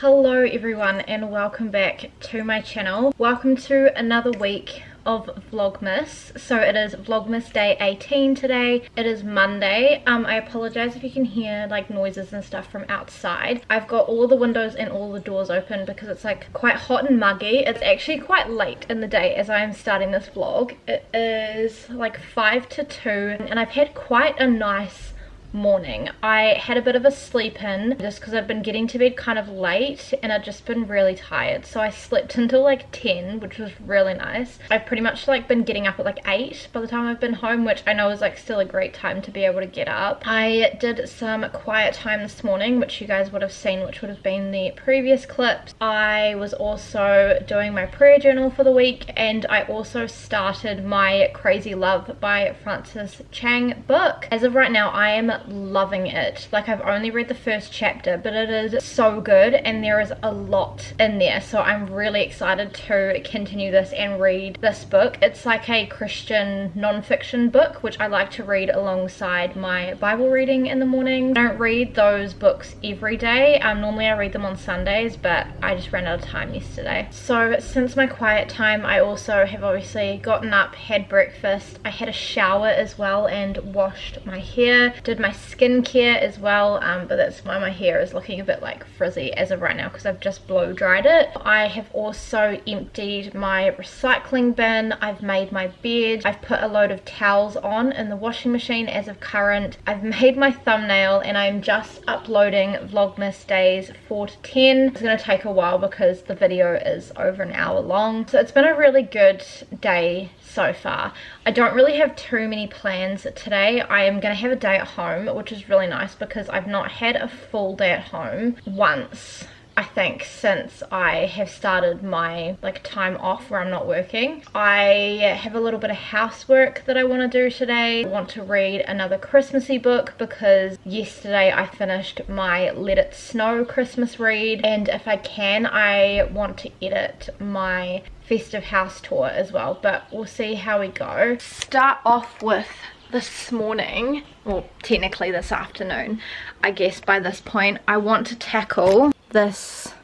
Hello everyone and welcome back to my channel. Welcome to another week of Vlogmas. So it is Vlogmas day 18 today. It is Monday. I apologize if you can hear like noises and stuff from outside. I've got all the windows and all the doors open because it's like quite hot and muggy. It's actually quite late in the day as I am starting this vlog. It is like 5 to 2 and I've had quite a nice morning. I had a bit of a sleep in just because I've been getting to bed kind of late and I've just been really tired, so I slept until like 10, which was really nice. I've pretty much like been getting up at like 8 by the time I've been home, which I know is like still a great time to be able to get up. I did some quiet time this morning, which you guys would have seen, which would have been the previous clips. I was also doing my prayer journal for the week, and I also started my Crazy Love by Francis Chang book. As of right now I am loving it. Like, I've only read the first chapter, but it is so good and there is a lot in there, so I'm really excited to continue this and read this book. It's like a Christian non-fiction book, which I like to read alongside my Bible reading in the morning. I don't read those books every day. Normally I read them on Sundays, but I just ran out of time yesterday. So since my quiet time, I also have obviously gotten up, had breakfast, I had a shower as well and washed my hair, did my skincare as well, but that's why my hair is looking a bit like frizzy as of right now because I've just blow dried it. I have also emptied my recycling bin, I've made my bed, I've put a load of towels on in the washing machine as of current, I've made my thumbnail, and I'm just uploading Vlogmas days 4 to 10. It's going to take a while because the video is over an hour long, so it's been a really good day so far. I don't really have too many plans today. I am going to have a day at home, which is really nice because I've not had a full day at home once, I think, since I have started my like time off where I'm not working. I have a little bit of housework that I want to do today. I want to read another Christmassy book because yesterday I finished my Let It Snow Christmas read, and if I can, I want to edit my festive house tour as well, but we'll see how we go. Start off with this morning, well technically this afternoon, I guess by this point. I want to tackle this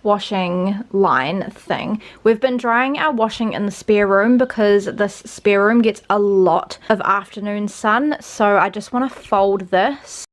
washing line thing. We've been drying our washing in the spare room because this spare room gets a lot of afternoon sun, so I just want to fold this.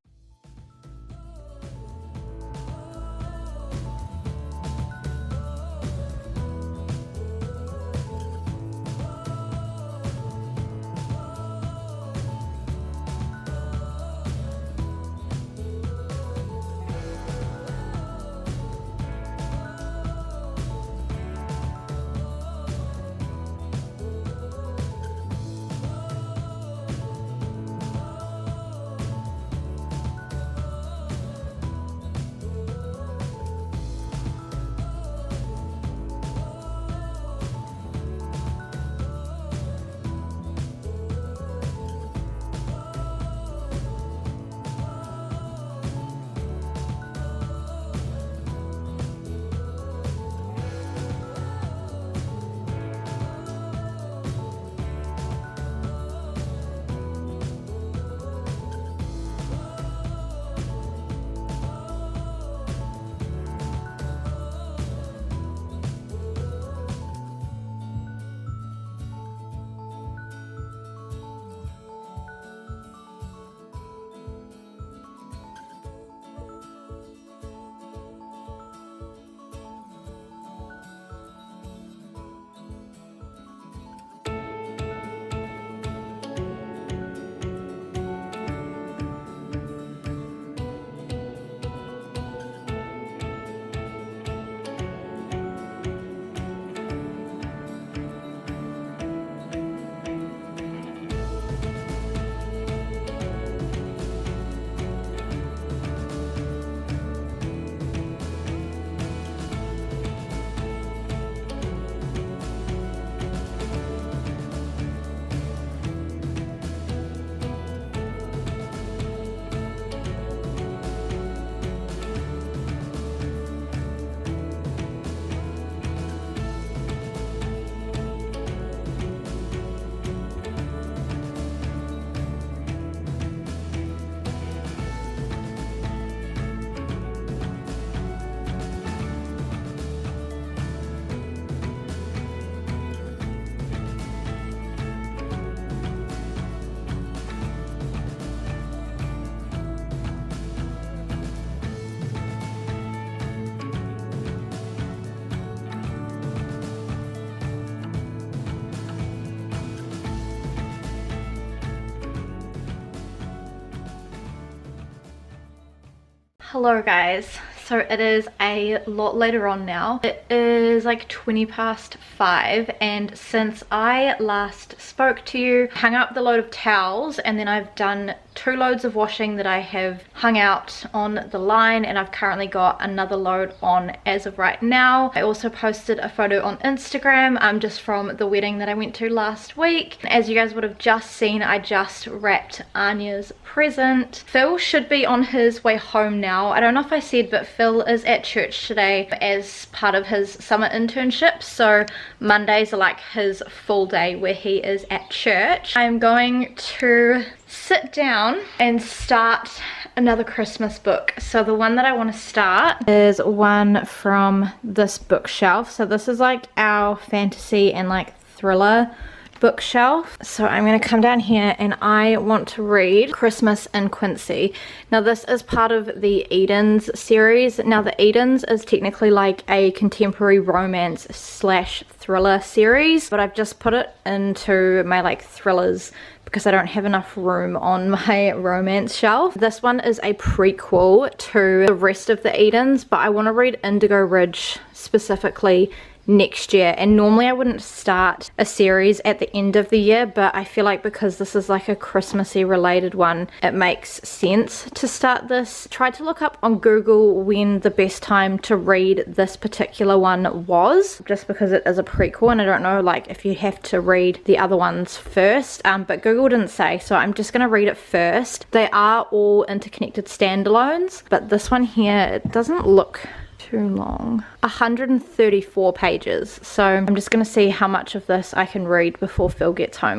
Hello guys, so it is a lot later on now. It is like 5:20 and since I last spoke to you, hung up the load of towels and then I've done 2 loads of washing that I have hung out on the line, and I've currently got another load on as of right now. I also posted a photo on Instagram just from the wedding that I went to last week. As you guys would have just seen, I just wrapped Anya's present. Phil should be on his way home now. I don't know if I said, but Phil is at church today as part of his summer internship, so Mondays are like his full day where he is at church. I'm going to sit down and start another Christmas book. So the one that I want to start is one from this bookshelf. So this is like our fantasy and like thriller bookshelf. So I'm going to come down here and I want to read Christmas in Quincy. Now this is part of the Edens series. Now the Edens is technically like a contemporary romance slash thriller series, but I've just put it into my like thrillers because I don't have enough room on my romance shelf. This one is a prequel to the rest of the Edens, but I want to read Indigo Ridge specifically next year, and normally I wouldn't start a series at the end of the year, but I feel like because this is like a Christmassy related one, it makes sense to start this. Tried to look up on Google when the best time to read this particular one was, just because it is a prequel and I don't know like if you have to read the other ones first, but Google didn't say, so I'm just gonna read it first. They are all interconnected standalones, but this one here, it doesn't look too long. 134 pages, so I'm just gonna see how much of this I can read before Phil gets home.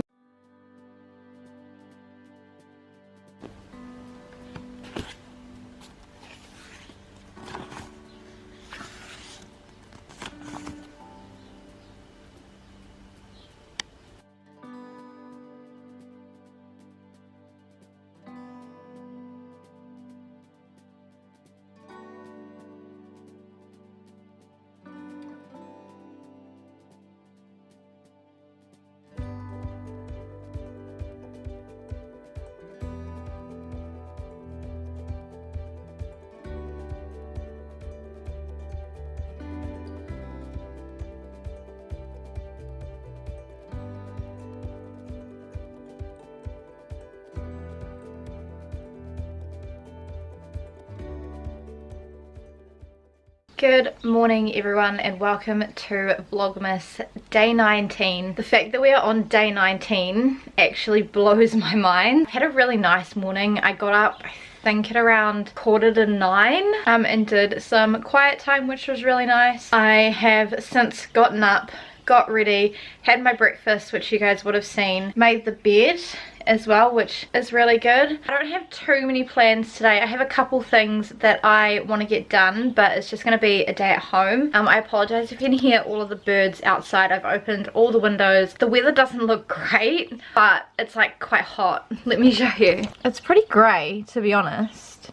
Good morning everyone and welcome to Vlogmas day 19. The fact that we are on day 19 actually blows my mind. I had a really nice morning. I got up I think at around 9:15 and did some quiet time, which was really nice. I have since gotten up, got ready, had my breakfast, which you guys would have seen, made the bed as well, which is really good. I don't have too many plans today. I have a couple things that I want to get done, but it's just going to be a day at home. I apologize if you can hear all of the birds outside. I've opened all the windows. The weather doesn't look great, but it's like quite hot. Let me show you. It's pretty grey, to be honest,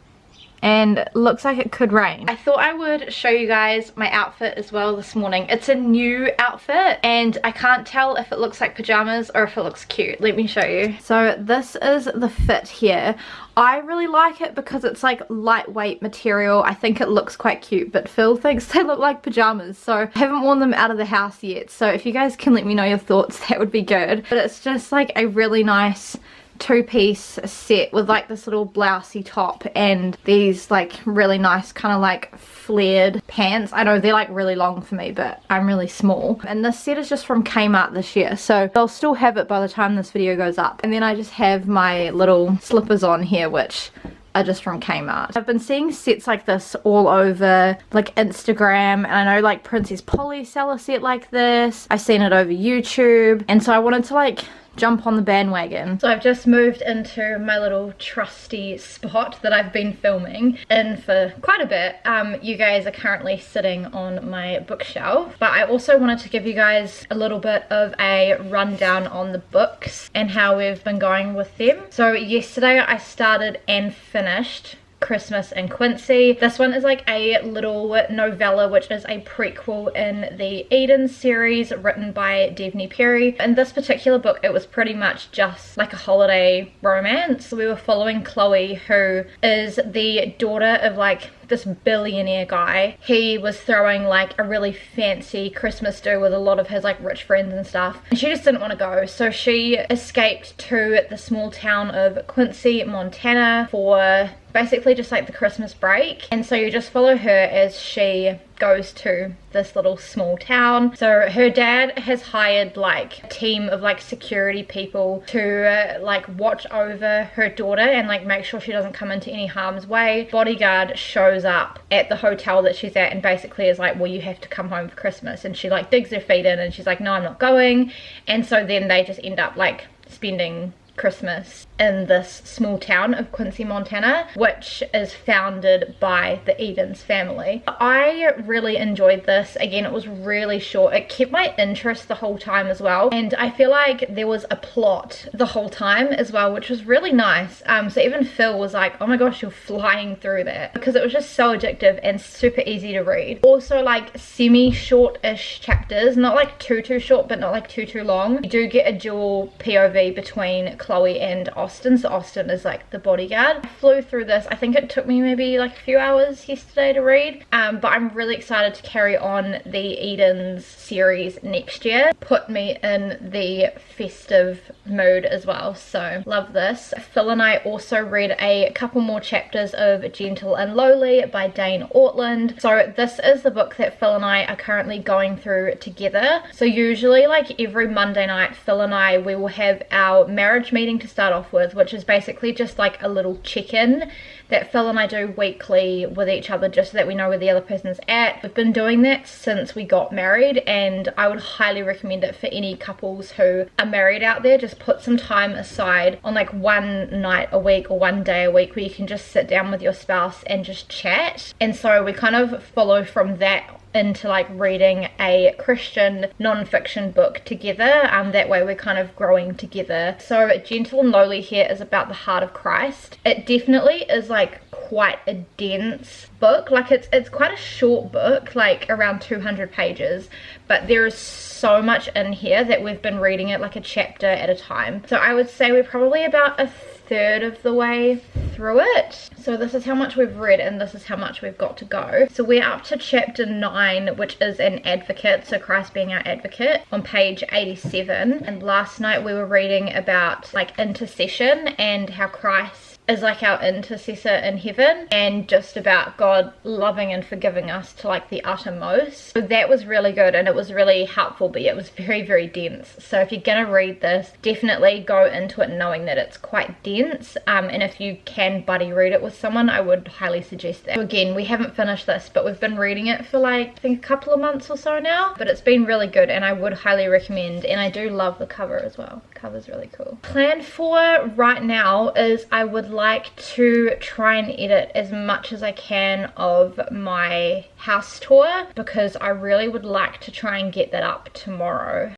and looks like it could rain. I thought I would show you guys my outfit as well this morning. It's a new outfit and I can't tell if it looks like pajamas or if it looks cute. Let me show you. So this is the fit here. I really like it because it's like lightweight material. I think it looks quite cute, but Phil thinks they look like pajamas, so I haven't worn them out of the house yet. So if you guys can let me know your thoughts, that would be good. But it's just like a really nice 2-piece set with like this little blousey top and these like really nice kind of like flared pants. I know they're like really long for me, but I'm really small. And this set is just from Kmart this year, so I'll still have it by the time this video goes up. And then I just have my little slippers on here, which are just from Kmart. I've been seeing sets like this all over like Instagram, and I know like Princess Polly sell a set like this. I've seen it over YouTube, and so I wanted to like jump on the bandwagon. So I've just moved into my little trusty spot that I've been filming in for quite a bit. You guys are currently sitting on my bookshelf, but I also wanted to give you guys a little bit of a rundown on the books and how we've been going with them. So yesterday I started and finished Christmas in Quincy. This one is like a little novella which is a prequel in the Eden series written by Devney Perry. In this particular book it was pretty much just like a holiday romance. We were following Chloe, who is the daughter of like this billionaire guy. He was throwing like a really fancy Christmas do with a lot of his like rich friends and stuff, and she just didn't want to go, so she escaped to the small town of Quincy, Montana for basically just like the Christmas break. And so you just follow her as she goes to this little small town. So her dad has hired like a team of like security people to like watch over her daughter and like make sure she doesn't come into any harm's way. Bodyguard shows up at the hotel that she's at and basically is like, well, you have to come home for Christmas. And she like digs her feet in and she's like, no, I'm not going. And so then they just end up like spending Christmas in this small town of Quincy, Montana, which is founded by the Edens family. I really enjoyed this. Again, it was really short. It kept my interest the whole time as well, and I feel like there was a plot the whole time as well, which was really nice. So even Phil was like, oh my gosh, you're flying through that, because it was just so addictive and super easy to read. Also like semi-short-ish chapters, not like too short but not like too long. You do get a dual POV between Chloe and Austin, so Austin is like the bodyguard. I flew through this. I think it took me maybe like a few hours yesterday to read, but I'm really excited to carry on the Edens series next year. Put me in the festive mood as well, so love this. Phil and I also read a couple more chapters of Gentle and Lowly by Dane Ortland. So this is the book that Phil and I are currently going through together. So usually like every Monday night, Phil and I, we will have our marriage meeting to start off with, which is basically just like a little check-in that Phil and I do weekly with each other, just so that we know where the other person's at. We've been doing that since we got married, and I would highly recommend it for any couples who are married out there. Just put some time aside on like one night a week or one day a week where you can just sit down with your spouse and just chat. And so we kind of follow from that into like reading a Christian non-fiction book together. That way we're kind of growing together. So Gentle and Lowly here is about the heart of Christ. It definitely is like quite a dense book. Like it's quite a short book, like around 200 pages, but there is so much in here that we've been reading it like a chapter at a time. So I would say we're probably about a third of the way through it. So this is how much we've read and this is how much we've got to go. So we're up to chapter 9, which is an advocate, so Christ being our advocate, on page 87. And last night we were reading about like intercession and how Christ is like our intercessor in heaven, and just about God loving and forgiving us to like the uttermost. So that was really good and it was really helpful, but it was very dense. So if you're gonna read this, definitely go into it knowing that it's quite dense, and if you can buddy read it with someone, I would highly suggest that. So again, we haven't finished this, but we've been reading it for like I think a couple of months or so now, but it's been really good and I would highly recommend. And I do love the cover as well. The cover's really cool. Plan for right now is I would like to try and edit as much as I can of my house tour, because I really would like to try and get that up tomorrow.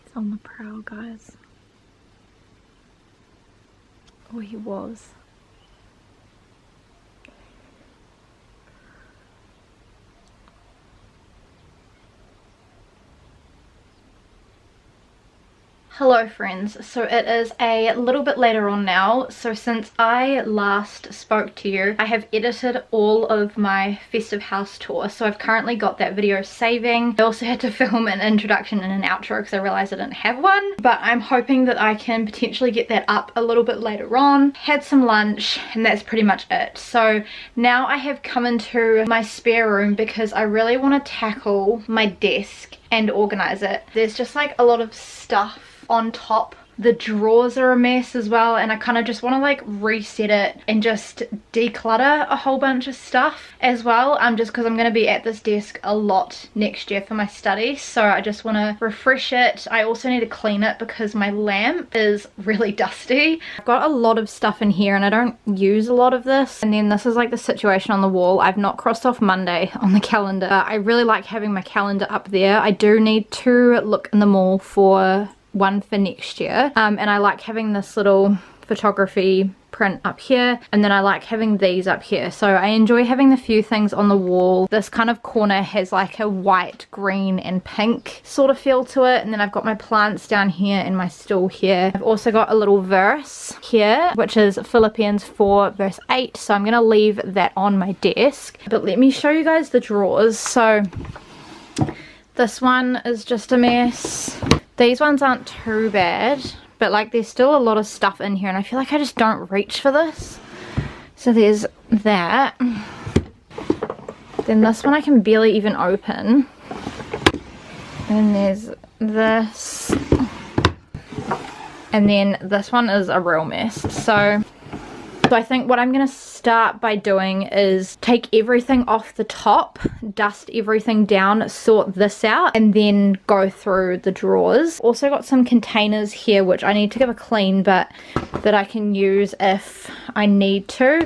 He's on the prowl, guys. Or he was. Hello friends, so it is a little bit later on now. So since I last spoke to you, I have edited all of my festive house tour, so I've currently got that video saving. I also had to film an introduction and an outro because I realized I didn't have one, but I'm hoping that I can potentially get that up a little bit later on. Had some lunch and that's pretty much it. So now I have come into my spare room because I really want to tackle my desk and organize it. There's just like a lot of stuff on top The drawers are a mess as well, and I kind of just want to like reset it and just declutter a whole bunch of stuff as well, just because I'm going to be at this desk a lot next year for my studies, so I just want to refresh it. I also need to clean it because my lamp is really dusty. I've got a lot of stuff in here and I don't use a lot of this. And then this is like the situation on the wall. I've not crossed off Monday on the calendar. I really like having my calendar up there. I do need to look in the mall for one for next year, and I like having this little photography print up here, and then I like having these up here, so I enjoy having the few things on the wall. This kind of corner has like a white, green and pink sort of feel to it, and then I've got my plants down here and my stool here. I've also got a little verse here which is Philippians 4 verse 8, so I'm gonna leave that on my desk. But let me show you guys the drawers. So this one is just a mess. These ones aren't too bad, but like there's still a lot of stuff in here and I feel like I just don't reach for this. So there's that. Then this one I can barely even open. And there's this. And then this one is a real mess. So I think what I'm going to start by doing is take everything off the top, dust everything down, sort this out, and then go through the drawers. Also got some containers here which I need to give a clean, but that I can use if I need to.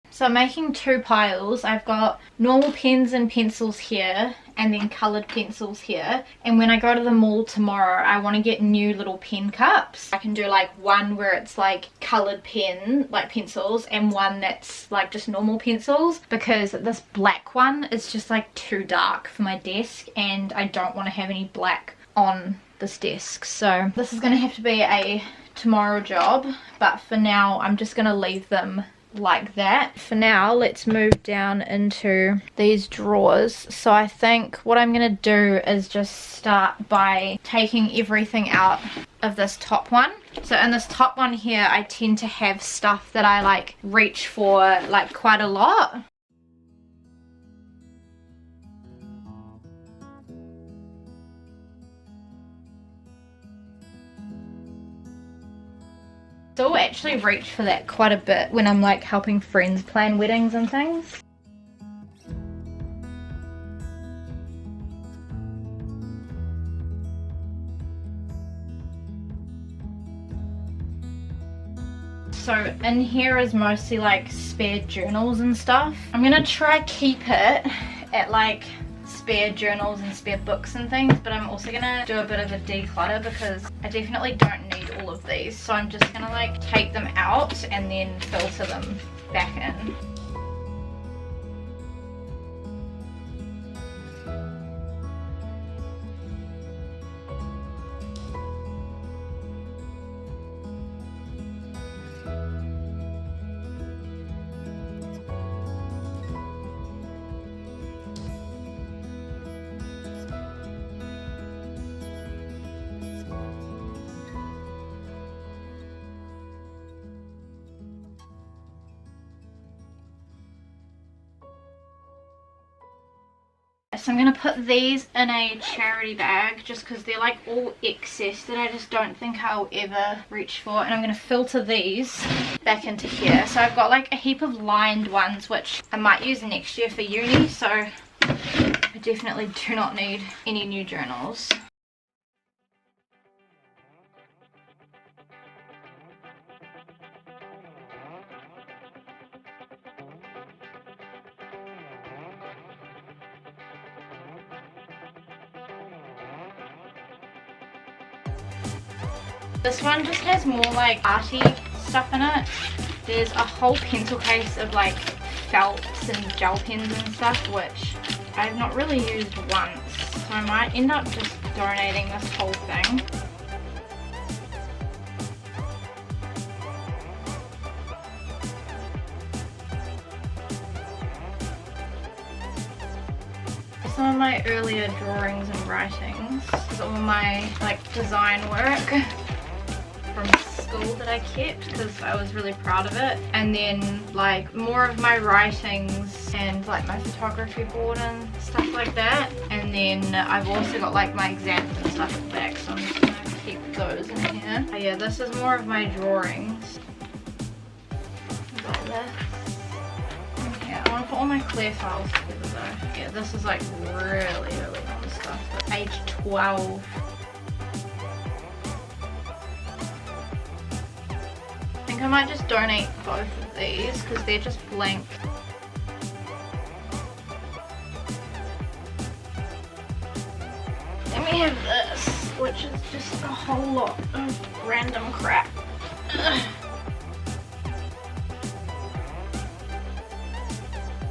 So I'm making two piles. I've got normal pens and pencils here and then coloured pencils here. And when I go to the mall tomorrow, I want to get new little pen cups. I can do like one where it's like coloured pen, like pencils, and one that's like just normal pencils, because this black one is just like too dark for my desk and I don't want to have any black on this desk. So this is going to have to be a tomorrow job, but for now I'm just going to leave them like that. For now, let's move down into these drawers. So I think what I'm gonna do is just start by taking everything out of this top one. So in this top one here, I tend to have stuff that I like reach for like quite a lot. Still actually reach for that quite a bit when I'm like helping friends plan weddings and things. So in here is mostly like spare journals and stuff. I'm gonna try keep it at like spare journals and spare books and things, but I'm also gonna do a bit of a declutter because I definitely don't need all of these, so I'm just gonna like take them out and then filter them back in. So I'm going to put these in a charity bag just because they're like all excess that I just don't think I'll ever reach for. And I'm going to filter these back into here. So I've got like a heap of lined ones which I might use next year for uni. So I definitely do not need any new journals. This one just has more like arty stuff in it. There's a whole pencil case of like felts and gel pens and stuff, which I've not really used once, so I might end up just donating this whole thing. Some of my earlier drawings and writings. This is all my like design work from school that I kept because I was really proud of it. And then like more of my writings and like my photography board and stuff like that. And then I've also got like my exams and stuff at the back, so I'm just gonna keep those in here. But yeah, this is more of my drawings. Like this. Yeah, I want to put all my clear files together though. Yeah, this is like really old stuff. But age 12. I think I might just donate both of these because they're just blank. Then we have this, which is just a whole lot of random crap. Ugh.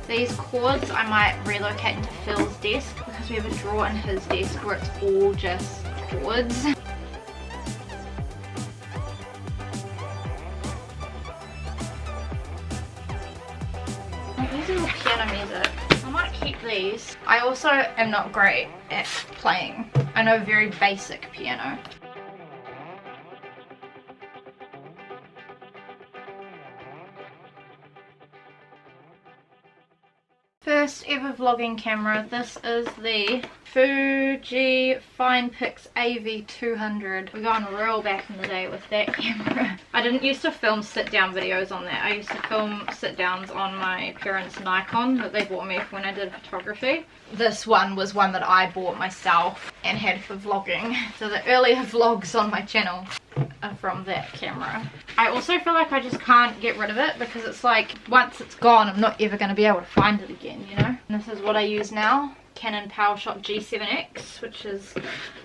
These cords I might relocate into Phil's desk because we have a drawer in his desk where it's all just cords. These are all piano music. I might keep these. I also am not great at playing. I know very basic piano. First ever vlogging camera. This is the Fuji Finepix AV200. We're going real back in the day with that camera. I didn't used to film sit down videos on that. I used to film sit downs on my parents' Nikon that they bought me when I did photography. This one was one that I bought myself and had for vlogging. So the earlier vlogs on my channel are from that camera. I also feel like I just can't get rid of it because it's like once it's gone I'm not ever going to be able to find it again, you know. And this is what I use now. Canon PowerShot G7X, which is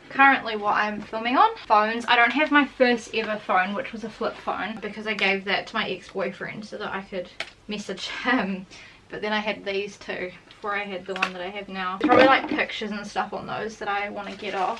currently what I'm filming on. Phones. I don't have my first ever phone, which was a flip phone, because I gave that to my ex-boyfriend so that I could message him. But then I had these two before I had the one that I have now. Probably like pictures and stuff on those that I want to get off.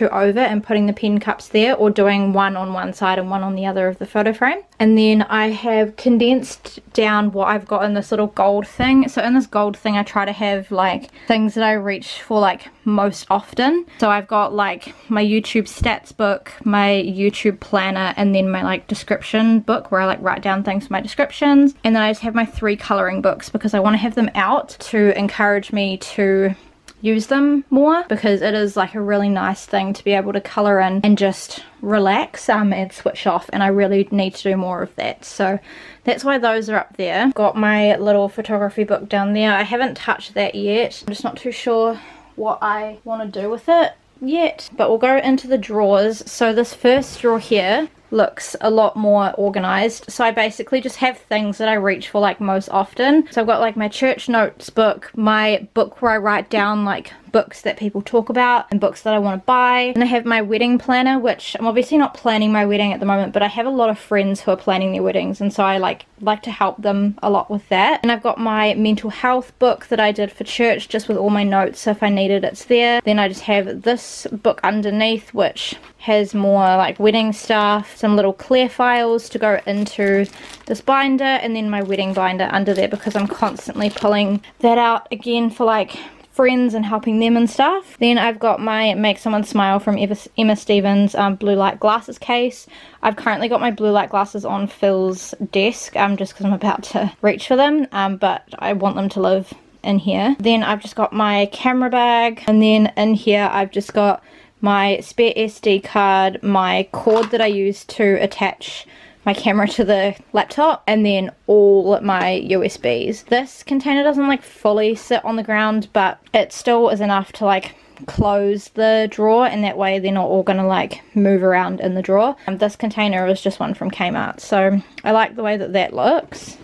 over and putting the pen cups there, or doing one on one side and one on the other of the photo frame. And then I have condensed down what I've got in this little gold thing. So in this gold thing I try to have like things that I reach for like most often. So I've got like my YouTube stats book, my YouTube planner, and then my like description book where I like write down things for my descriptions. And then I just have my 3 coloring books because I want to have them out to encourage me to use them more, because it is like a really nice thing to be able to color in and just relax and switch off, and I really need to do more of that. So that's why those are up there. Got my little photography book down there. I haven't touched that yet. I'm just not too sure what I want to do with it yet, but we'll go into the drawers. So this first drawer here looks a lot more organized. So I basically just have things that I reach for like most often. So I've got like my church notes book, my book where I write down like books that people talk about and books that I want to buy, and I have my wedding planner, which I'm obviously not planning my wedding at the moment, but I have a lot of friends who are planning their weddings, and so I like to help them a lot with that. And I've got my mental health book that I did for church, just with all my notes, so if I need it, it's there. Then I just have this book underneath which has more like wedding stuff, some little clear files to go into this binder, and then my wedding binder under there because I'm constantly pulling that out again for like friends and helping them and stuff. Then I've got my Make Someone Smile from Emma Stevens blue light glasses case. I've currently got my blue light glasses on Phil's desk just because I'm about to reach for them, but I want them to live in here. Then I've just got my camera bag, and then in here I've just got my spare SD card, my cord that I use to attach my camera to the laptop, and then all my USBs. This container doesn't like fully sit on the ground, but it still is enough to like close the drawer, and that way they're not all gonna like move around in the drawer. This container is just one from Kmart, so I like the way that that looks.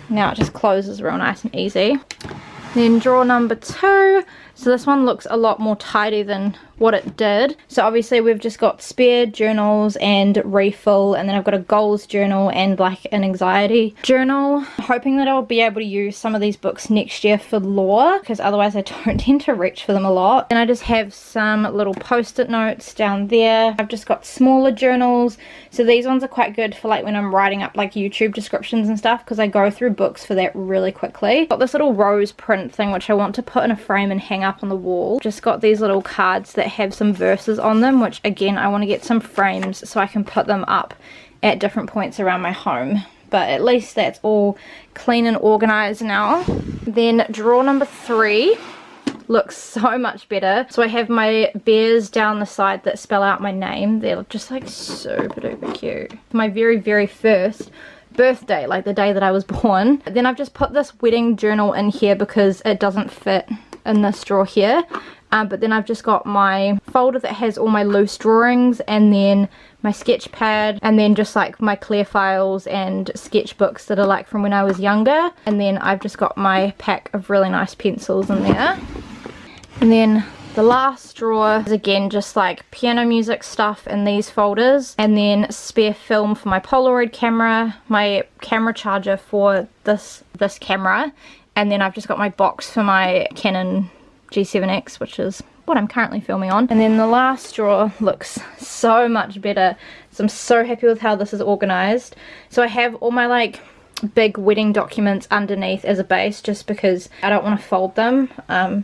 Now it just closes real nice and easy. Then drawer number 2. So this one looks a lot more tidy than what it did. So obviously we've just got spare journals and refill, and then I've got a goals journal and like an anxiety journal. Hoping that I'll be able to use some of these books next year for law, because otherwise I don't tend to reach for them a lot. And I just have some little post-it notes down there. I've just got smaller journals, so these ones are quite good for like when I'm writing up like YouTube descriptions and stuff, because I go through books for that really quickly. Got this little rose print thing which I want to put in a frame and hang up on the wall. Just got these little cards that have some verses on them, which again I want to get some frames so I can put them up at different points around my home. But at least that's all clean and organized now. Then drawer number 3 looks so much better. So I have my bears down the side that spell out my name. They're just like super duper cute. My very first birthday, like the day that I was born. Then I've just put this wedding journal in here because it doesn't fit in this drawer here. But then I've just got my folder that has all my loose drawings, and then my sketch pad, and then just like my clear files and sketchbooks that are like from when I was younger. And then I've just got my pack of really nice pencils in there. And then the last drawer is again just like piano music stuff in these folders, and then spare film for my Polaroid camera, my camera charger for this camera, and then I've just got my box for my Canon G7X, which is what I'm currently filming on. And then the last drawer looks so much better, so I'm so happy with how this is organized. So I have all my like big wedding documents underneath as a base, just because I don't want to fold them.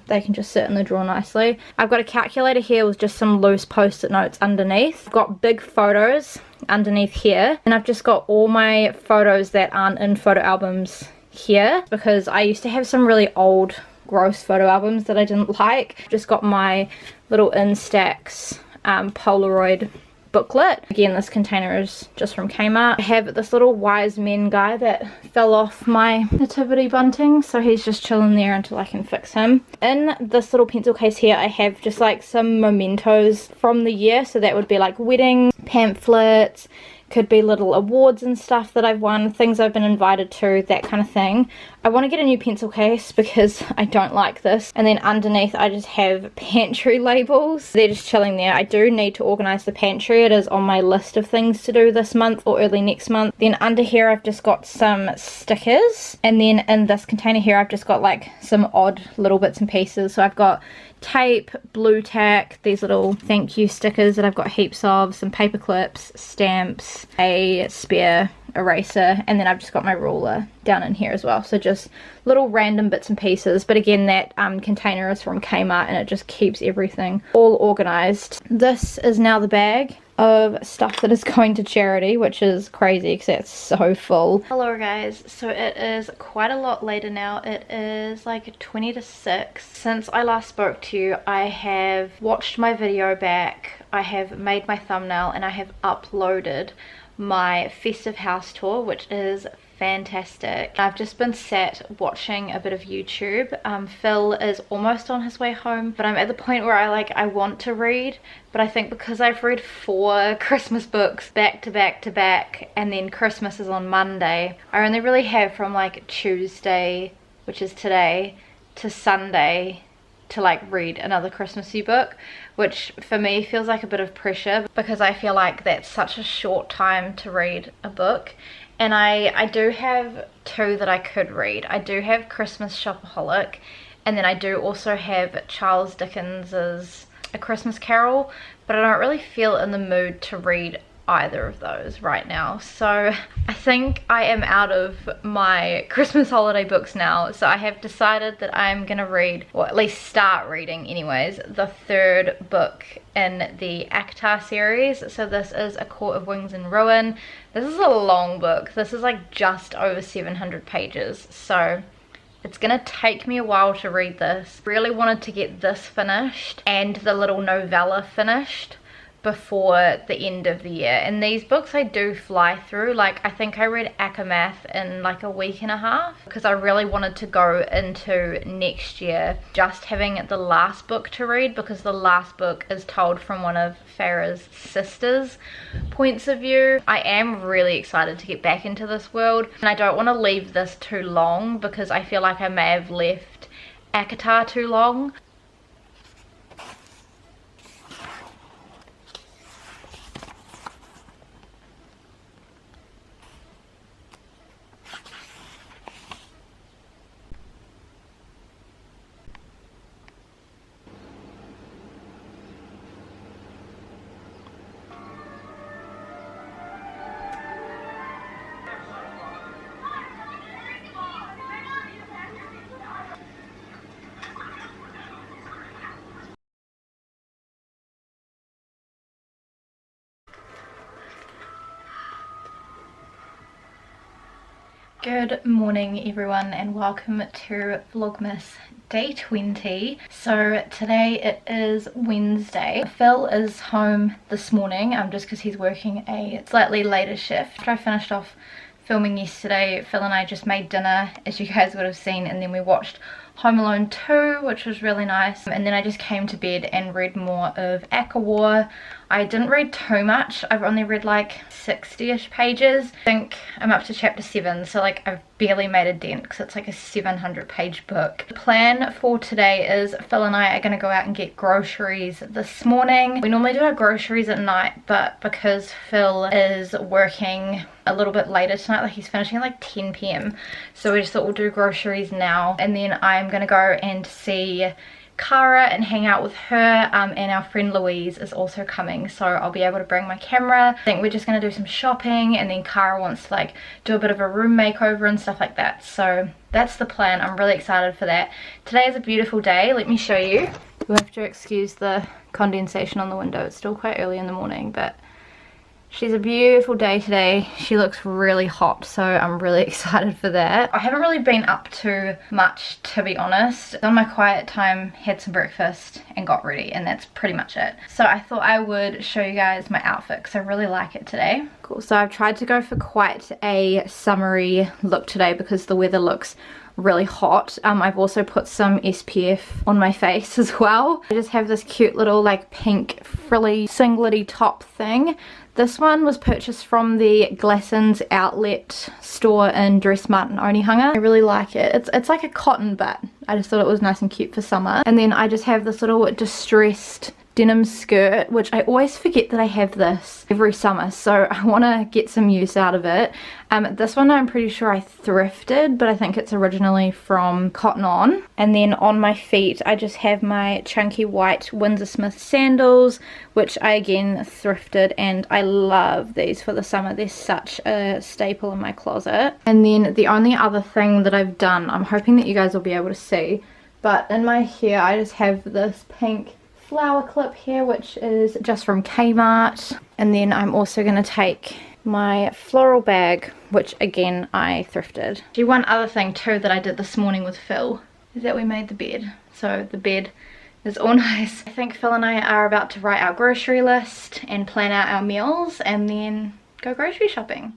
They can just sit in the drawer nicely. I've got a calculator here with just some loose post-it notes underneath. I've got big photos underneath here, and I've just got all my photos that aren't in photo albums here, because I used to have some really old gross photo albums that I didn't like. Just got my little Instax Polaroid booklet. Again, this container is just from Kmart. I have this little wise men guy that fell off my nativity bunting, so he's just chilling there until I can fix him. In this little pencil case here I have just like some mementos from the year, so that would be like weddings, pamphlets, could be little awards and stuff that I've won, things I've been invited to, that kind of thing. I want to get a new pencil case because I don't like this. And then underneath I just have pantry labels. They're just chilling there. I do need to organize the pantry. It is on my list of things to do this month or early next month. Then under here I've just got some stickers, and then in this container here I've just got like some odd little bits and pieces. So I've got tape, blue tack, these little thank you stickers that I've got heaps of, some paper clips, stamps, a spare eraser, and then I've just got my ruler down in here as well. So just little random bits and pieces, but again that container is from Kmart and it just keeps everything all organized. This is now the bag of stuff that is going to charity, which is crazy because it's so full. Hello guys, so it is quite a lot later now. It is like 20 to 6. Since I last spoke to you, I have watched my video back, I have made my thumbnail, and I have uploaded my festive house tour, which is fantastic. I've just been sat watching a bit of YouTube. Phil is almost on his way home, but I'm at the point where I want to read, but I think because I've read 4 Christmas books back to back to back, and then Christmas is on Monday, I only really have from like Tuesday, which is today, to Sunday to like read another Christmassy book, which for me feels like a bit of pressure because I feel like that's such a short time to read a book. And I do have 2 that I could read. I do have Christmas Shopaholic, and then I do also have Charles Dickens's A Christmas Carol, but I don't really feel in the mood to read either of those right now. So I think I am out of my Christmas holiday books now. So I have decided that I'm gonna read, or at least start reading anyways, the 3rd book in the ACOTAR series. So this is A Court of Wings and Ruin. This is a long book. This is like just over 700 pages. So it's gonna take me a while to read this. Really wanted to get this finished and the little novella finished before the end of the year, and these books I do fly through. Like I think I read Akamath in like a week and a half because I really wanted to go into next year just having the last book to read, because the last book is told from one of Farah's sisters' points of view. I am really excited to get back into this world, and I don't want to leave this too long because I feel like I may have left ACOTAR too long. Good morning everyone, and welcome to Vlogmas day 20. So today it is Wednesday. Phil is home this morning just because he's working a slightly later shift. After I finished off filming yesterday, Phil and I just made dinner, as you guys would have seen, and then we watched Home Alone 2, which was really nice, and then I just came to bed and read more of ACOWAR. I didn't read too much. I've only read like 60-ish pages. I think I'm up to chapter 7, so like I've barely made a dent because it's like a 700-page book. The plan for today is Phil and I are going to go out and get groceries this morning. We normally do our groceries at night, but because Phil is working a little bit later tonight, like he's finishing at like 10 p.m, so we just thought we'll do groceries now, and then I'm going to go and see Cara and hang out with her, and our friend Louise is also coming, so I'll be able to bring my camera. I think we're just going to do some shopping, and then Cara wants to like do a bit of a room makeover and stuff like that, so that's the plan. I'm really excited for that. Today is a beautiful day. Let me show you. You'll have to excuse the condensation on the window. It's still quite early in the morning, but she's a beautiful day today. She looks really hot, so I'm really excited for that. I haven't really been up to much, to be honest. On my quiet time, had some breakfast and got ready, and that's pretty much it. So I thought I would show you guys my outfit because I really like it today. Cool, so I've tried to go for quite a summery look today because the weather looks really hot. I've also put some SPF on my face as well. I just have this cute little like pink frilly singlet-y top thing. This one was purchased from the Glassons outlet store in Dressmart and Onehunga. I really like it. It's like a cotton, but I just thought it was nice and cute for summer. And then I just have this little distressed denim skirt, which I always forget that I have this every summer, so I want to get some use out of it. This one I'm pretty sure I thrifted, but I think it's originally from Cotton On. And then on my feet I just have my chunky white Windsor Smith sandals, which I again thrifted, and I love these for the summer. They're such a staple in my closet. And then the only other thing that I've done, I'm hoping that you guys will be able to see, but in my hair I just have this pink flower clip here, which is just from Kmart. And then I'm also going to take my floral bag, which again I thrifted. One other thing too that I did this morning with Phil is that we made the bed. So the bed is all nice. I think Phil and I are about to write our grocery list and plan out our meals and then go grocery shopping.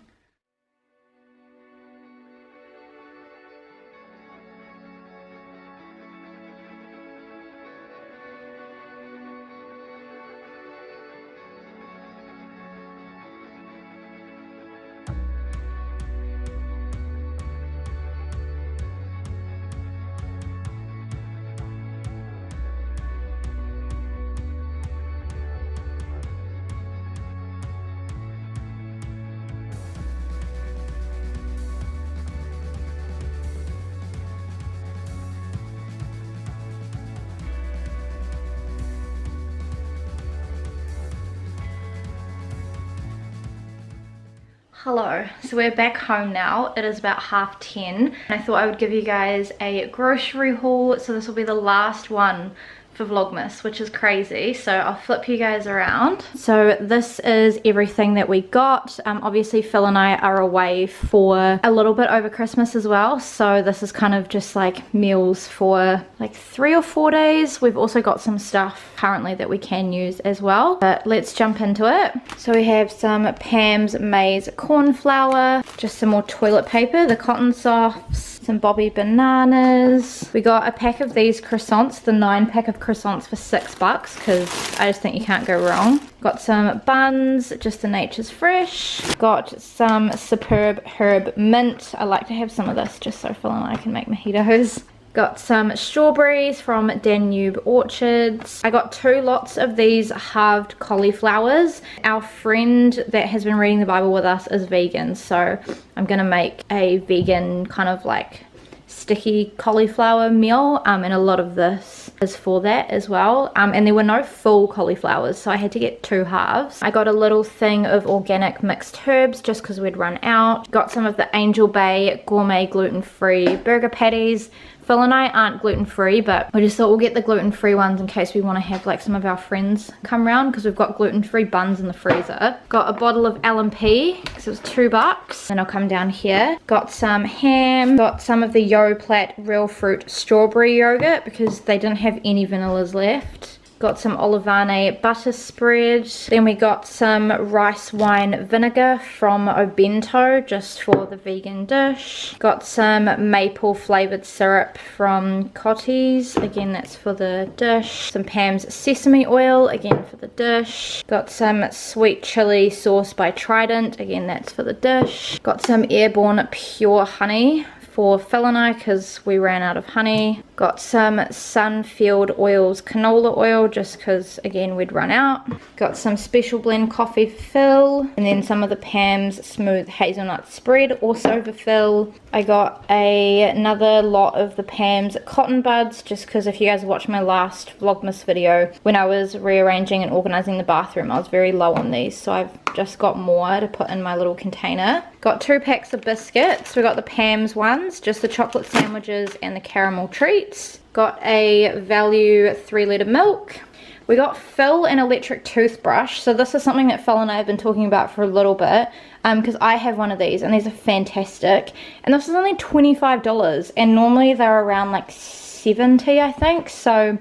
Hello, so we're back home now. It is about 10:30 and I thought I would give you guys a grocery haul. So this will be the last one for Vlogmas, which is crazy. So I'll flip you guys around. So this is everything that we got. Obviously Phil and I are away for a little bit over Christmas as well, so this is kind of just like meals for like 3 or 4 days. We've also got some stuff currently that we can use as well, but let's jump into it. So we have some Pam's maize corn flour, just some more toilet paper, the cotton softs, some Bobby bananas. We got a pack of these croissants, the 9-pack of croissants for $6, because I just think you can't go wrong. Got some buns, just the Nature's Fresh. Got some Superb Herb Mint. I like to have some of this just so Phil and I can make mojitos. Got some strawberries from Danube Orchards. I got 2 lots of these halved cauliflowers. Our friend that has been reading the Bible with us is vegan, so I'm gonna make a vegan kind of like sticky cauliflower meal, and a lot of this is for that as well. And there were no full cauliflowers, so I had to get 2 halves. I got a little thing of organic mixed herbs just because we'd run out. Got some of the Angel Bay gourmet gluten-free burger patties. Phil and I aren't gluten-free, but we just thought we'll get the gluten-free ones in case we want to have like some of our friends come round, because we've got gluten-free buns in the freezer. Got a bottle of L&P because it was $2. Then I'll come down here. Got some ham. Got some of the Yoplait real fruit strawberry yogurt because they didn't have any vanillas left. Got some Olivane butter spread. Then we got some rice wine vinegar from Obento just for the vegan dish. Got some maple flavored syrup from Cotties. Again, that's for the dish. Some Pam's sesame oil, again for the dish. Got some sweet chili sauce by Trident. Again, that's for the dish. Got some Airborne pure honey for Phil and I because we ran out of honey. Got some Sunfield Oils canola oil just because again we'd run out. Got some special blend coffee for Phil, and then some of the Pam's smooth hazelnut spread also for Phil. I got another lot of the Pam's cotton buds just because if you guys watched my last Vlogmas video, when I was rearranging and organizing the bathroom I was very low on these, so I've just got more to put in my little container. Got 2 packs of biscuits. We got the Pam's ones, just the chocolate sandwiches and the caramel treats. Got a value 3-litre milk. We got Phil an electric toothbrush. So this is something that Phil and I have been talking about for a little bit, because I have one of these and these are fantastic. And this is only $25 and normally they're around like $70, I think. So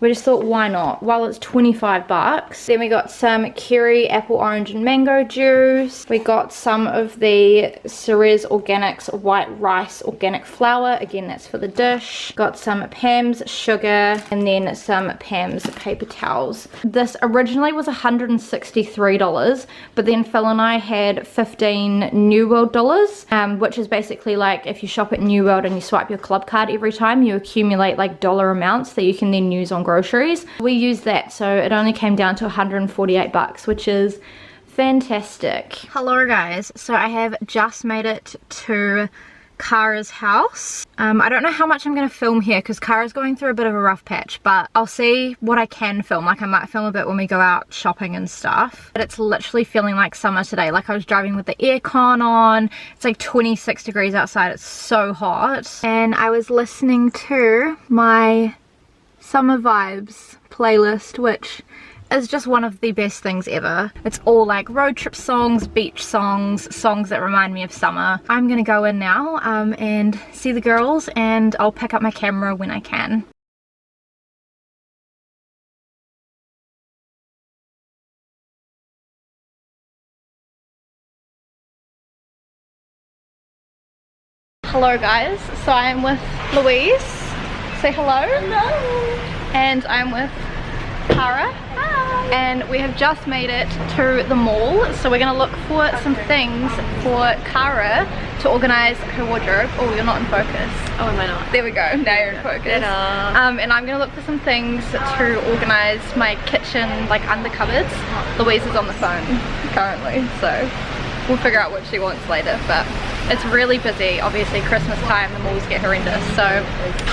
We just thought, why not? Well, it's 25 bucks. Then we got some Kerry apple, orange and mango juice. We got some of the Ceres Organics white rice organic flour. Again, that's for the dish. Got some Pam's sugar and then some Pam's paper towels. This originally was $163, but then Phil and I had 15 New World dollars, which is basically like if you shop at New World and you swipe your club card every time, you accumulate like dollar amounts that you can then use on groceries. We used that, so it only came down to 148 bucks, which is fantastic. Hello guys, so I have just made it to Kara's house. I don't know how much I'm going to film here because Kara's going through a bit of a rough patch, but I'll see what I can film. Like I might film a bit when we go out shopping and stuff. But it's literally feeling like summer today. Like I was driving with the aircon on. It's like 26 degrees outside. It's so hot. And I was listening to my Summer Vibes playlist, which is just one of the best things ever. It's all like road trip songs, beach songs, songs that remind me of summer. I'm gonna go in now and see the girls, and I'll pick up my camera when I can. Hello guys, so I'm with Louise. Say hello. Hello. And I'm with Kara. Hi. And we have just made it to the mall, so we're gonna look for some things for Kara to organize her wardrobe. Oh, you're not in focus. Oh, am I not? There we go, now you're in focus. And I'm gonna look for some things to organize my kitchen, like under cupboards. Louise is on the phone currently, so we'll figure out what she wants later, but it's really busy. Obviously Christmas time, the malls get horrendous, so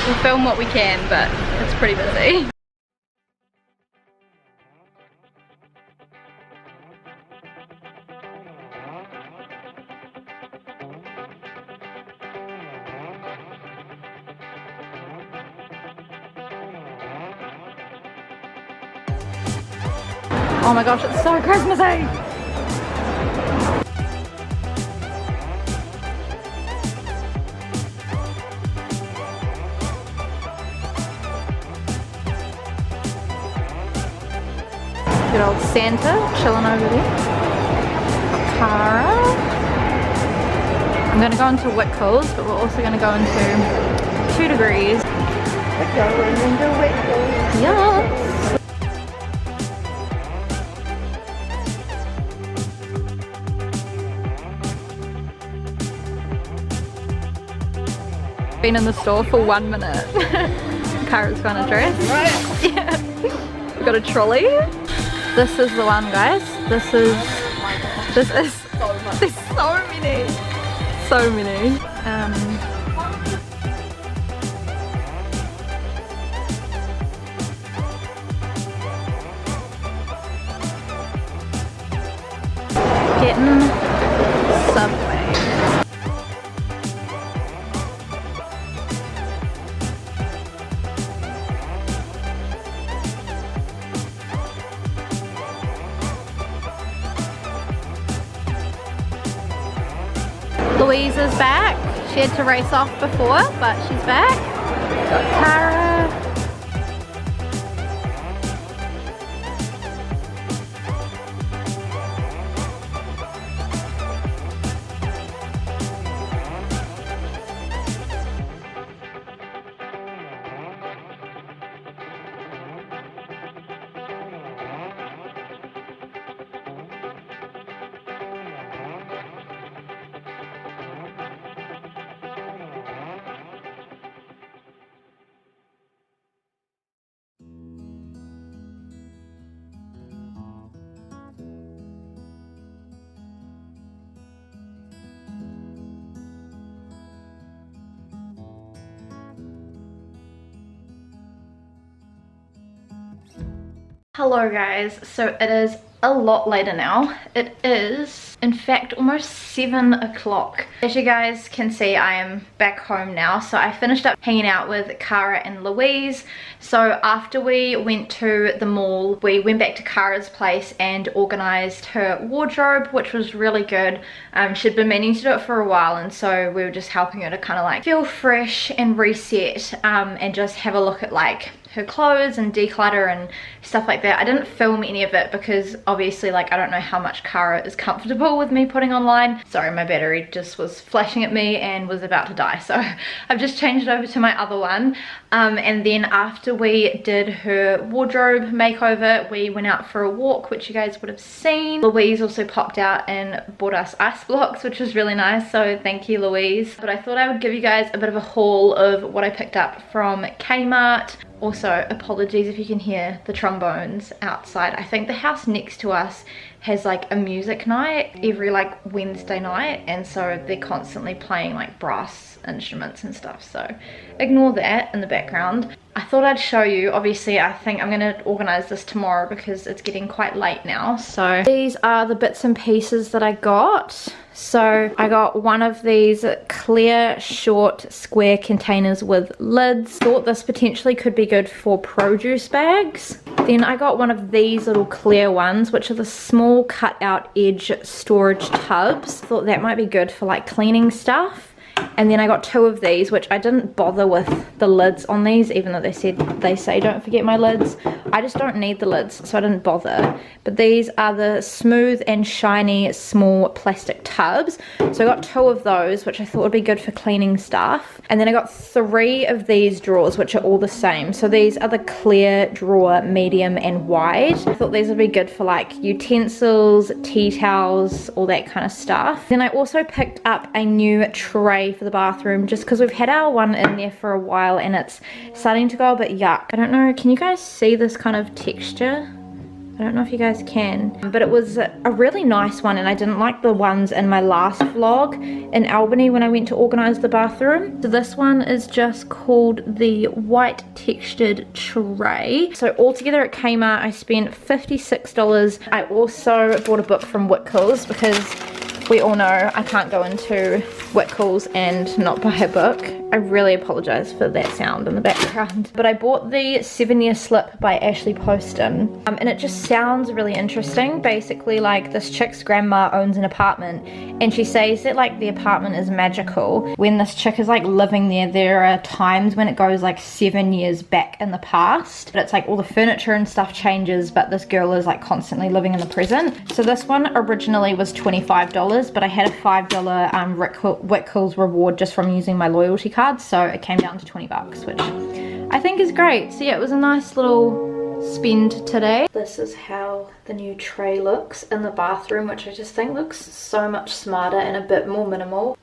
we'll film what we can, but it's pretty busy. Oh my gosh, it's so Christmassy! Good old Santa chilling over there. Kara. I'm going to go into Wickles, but we're also going to go into 2 degrees. We're going into Wickles. Yes. Been in the store for 1 minute. Kara's got a dress. Right. Yeah. We've got a trolley. This is the one, guys. This is so much. There's so many. So many. Getting Subway. Louise is back. She had to race off before, but she's back. Got Kara. Hello guys, so it is a lot later now. It is in fact almost 7 o'clock. As you guys can see, I am back home now. So I finished up hanging out with Kara and Louise. So after we went to the mall, we went back to Kara's place and organized her wardrobe, which was really good. She'd been meaning to do it for a while, and so we were just helping her to kind of like feel fresh and reset, and just have a look at like her clothes and declutter and stuff like that. I didn't film any of it because obviously like I don't know how much Cara is comfortable with me putting online. Sorry, my battery just was flashing at me and was about to die, so I've just changed it over to my other one. And then after we did her wardrobe makeover, we went out for a walk, which you guys would have seen. Louise also popped out and bought us ice blocks, which was really nice, so thank you, Louise. But I thought I would give you guys a bit of a haul of what I picked up from Kmart. Also, apologies if you can hear the trombones outside. I think the house next to us has like a music night every like Wednesday night, and so they're constantly playing like brass instruments and stuff, so ignore that in the background. I thought I'd show you. Obviously I think I'm gonna organize this tomorrow because it's getting quite late now. So these are the bits and pieces that I got. So I got one of these clear short square containers with lids. Thought this potentially could be good for produce bags. Then I got one of these little clear ones, which are the small cut out edge storage tubs. Thought that might be good for like cleaning stuff. And then I got two of these, which I didn't bother with the lids on these, even though they say don't forget my lids. I just don't need the lids, so I didn't bother. But these are the smooth and shiny small plastic tubs. So I got two of those, which I thought would be good for cleaning stuff. And then I got three of these drawers, which are all the same. So these are the clear drawer, medium and wide. I thought these would be good for like utensils, tea towels, all that kind of stuff. Then I also picked up a new tray for the bathroom, just because we've had our one in there for a while and it's starting to go a bit yuck. I don't know, can you guys see this kind of texture? I don't know if you guys can, but it was a really nice one, and I didn't like the ones in my last vlog in Albany when I went to organize the bathroom. So this one is just called the white textured tray. So altogether at Kmart I spent $56. I also bought a book from Whitcoulls because we all know I can't go into Whitcoulls and not buy a book. I really apologize for that sound in the background. But I bought the 7-Year Slip by Ashley Poston. And it just sounds really interesting. Basically, like, this chick's grandma owns an apartment and she says that like the apartment is magical. When this chick is like living there are times when it goes like 7 years back in the past. But it's like all the furniture and stuff changes, but this girl is like constantly living in the present. So this one originally was $25, but I had a $5 Whitcoulls reward just from using my loyalty card, so it came down to 20 bucks, which I think is great. So yeah, it was a nice little spend today. This is how the new tray looks in the bathroom, which I just think looks so much smarter and a bit more minimal.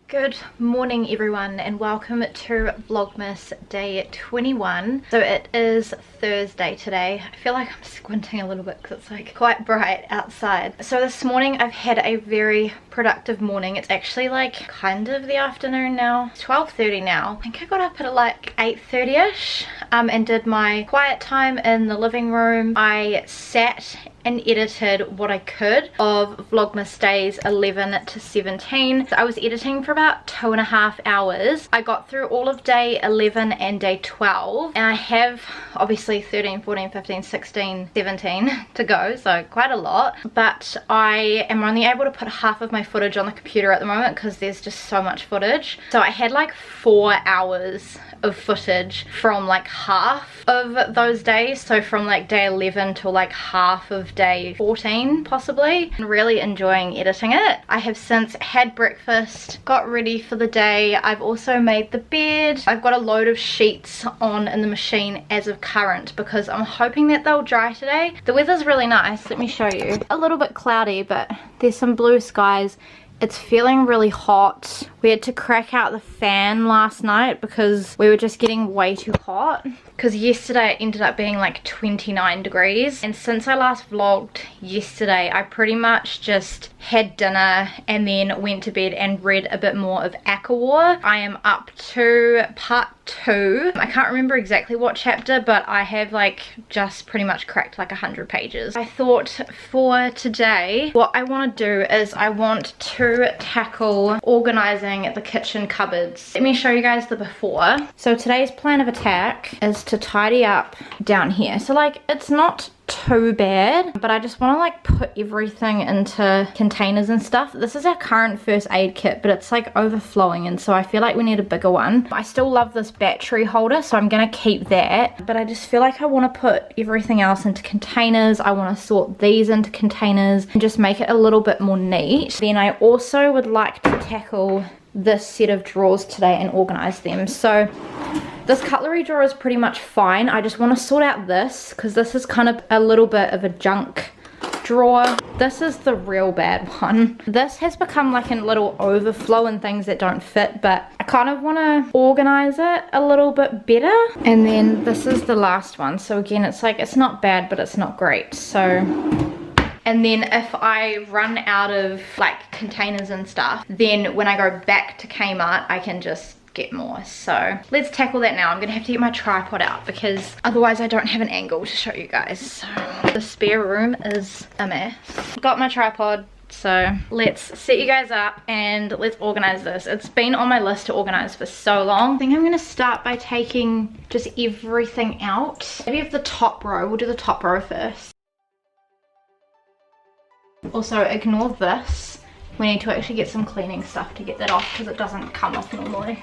Good morning everyone, and welcome to Vlogmas day 21. So it is Thursday today. I feel like I'm squinting a little bit because it's like quite bright outside. So this morning I've had a very productive morning. It's actually like kind of the afternoon now. It's 12:30 now. I think I got up at like 8:30ish and did my quiet time in the living room. I sat and edited what I could of Vlogmas days 11 to 17. So I was editing for about 2.5 hours. I got through all of day 11 and day 12, and I have obviously 13, 14, 15, 16, 17 to go, so quite a lot. But I am only able to put half of my footage on the computer at the moment because there's just so much footage. So I had like 4 hours of footage from like half of those days, so from like day 11 till like half of day 14 possibly, and really enjoying editing it. I have since had breakfast, got ready for the day. I've also made the bed. I've got a load of sheets on in the machine as of current because I'm hoping that they'll dry today. The weather's really nice. Let me show you. A little bit cloudy, but there's some blue skies. It's feeling really hot. We had to crack out the fan last night because we were just getting way too hot. Because yesterday it ended up being like 29 degrees. And since I last vlogged yesterday, I pretty much just had dinner and then went to bed and read a bit more of Akawar. I am up to part 2. I can't remember exactly what chapter, but I have like just pretty much cracked like 100 pages. I thought for today, what I want to do is I want to tackle organizing the kitchen cupboards. Let me show you guys the before. So today's plan of attack is to tidy up down here. So like it's not too bad, but I just want to like put everything into containers and stuff. This is our current first aid kit, but it's like overflowing, and so I feel like we need a bigger one. I still love this battery holder, so I'm gonna keep that, but I just feel like I want to put everything else into containers. I want to sort these into containers and just make it a little bit more neat. Then I also would like to tackle this set of drawers today and organize them. So this cutlery drawer is pretty much fine. I just want to sort out this because this is kind of a little bit of a junk drawer. This is the real bad one. This has become like a little overflow and things that don't fit, but I kind of want to organize it a little bit better. And then this is the last one. So again, it's like, it's not bad, but it's not great. So, and then if I run out of like containers and stuff, then when I go back to Kmart, I can just get more. So let's tackle that now. I'm gonna have to get my tripod out because otherwise I don't have an angle to show you guys. So the spare room is a mess. Got my tripod, so let's set you guys up and let's organize this. It's been on my list to organize for so long. I think I'm gonna start by taking just everything out. Maybe of the top row. We'll do the top row first. Also, ignore this. We need to actually get some cleaning stuff to get that off because it doesn't come off normally.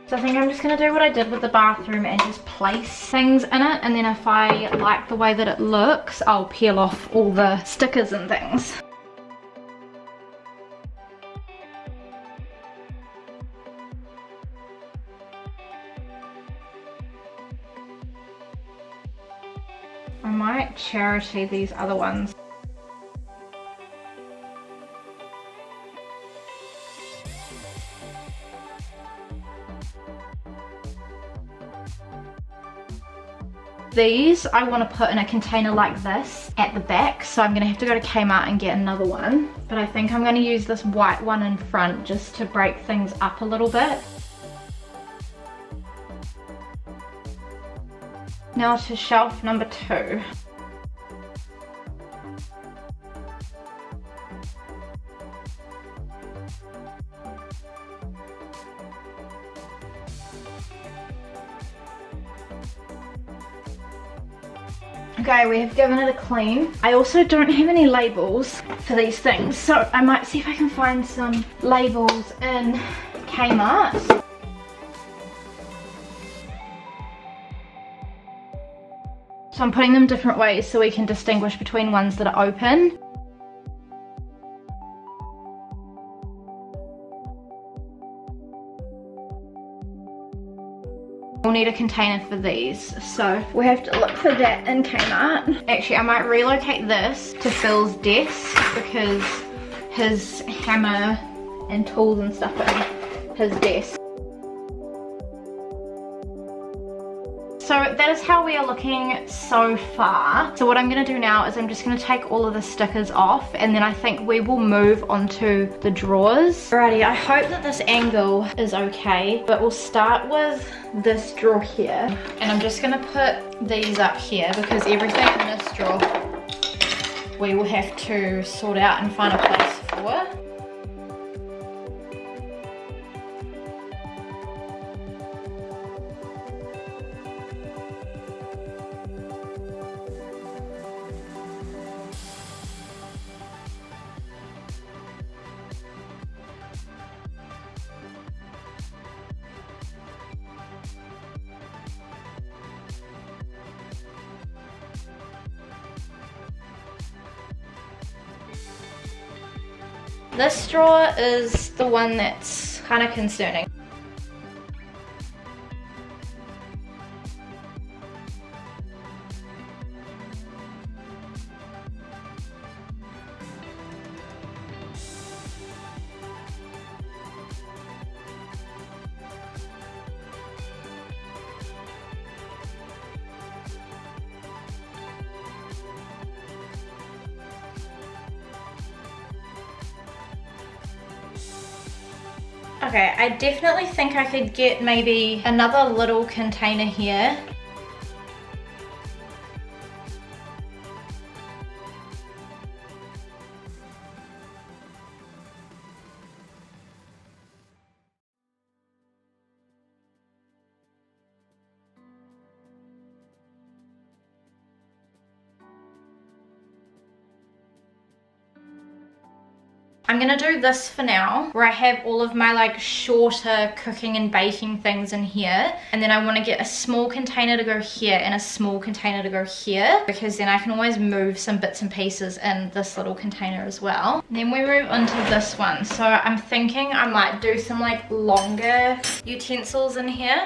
So I think I'm just going to do what I did with the bathroom and just place things in it, and then if I like the way that it looks, I'll peel off all the stickers and things. I might charity these other ones. These I want to put in a container like this at the back, so I'm going to have to go to Kmart and get another one. But I think I'm going to use this white one in front just to break things up a little bit. Now to shelf number 2. Okay, we have given it a clean. I also don't have any labels for these things, so I might see if I can find some labels in Kmart. So I'm putting them different ways so we can distinguish between ones that are open. We'll need a container for these, so we'll have to look for that in Kmart. Actually, I might relocate this to Phil's desk because his hammer and tools and stuff are in his desk. So that is how we are looking so far. So what I'm going to do now is I'm just going to take all of the stickers off, and then I think we will move on to the drawers. Alrighty, I hope that this angle is okay, but we'll start with this drawer here. And I'm just going to put these up here because everything in this drawer we will have to sort out and find a place for. This drawer is the one that's kind of concerning. Okay, I definitely think I could get maybe another little container here. I'm gonna do this for now, where I have all of my like shorter cooking and baking things in here, and then I want to get a small container to go here and a small container to go here, because then I can always move some bits and pieces in this little container as well. And then we move into this one, so I'm thinking I might do some like longer utensils in here.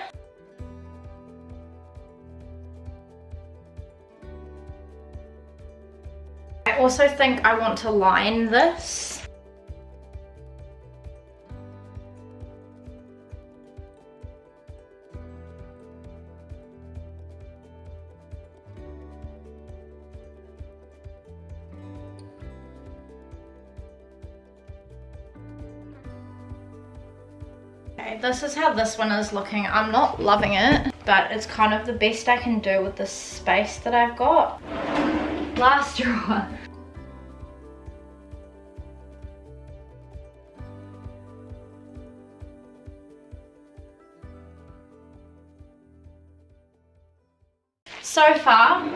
I also think I want to line this. Okay, this is how this one is looking. I'm not loving it, but it's kind of the best I can do with the space that I've got. Last drawer. So far,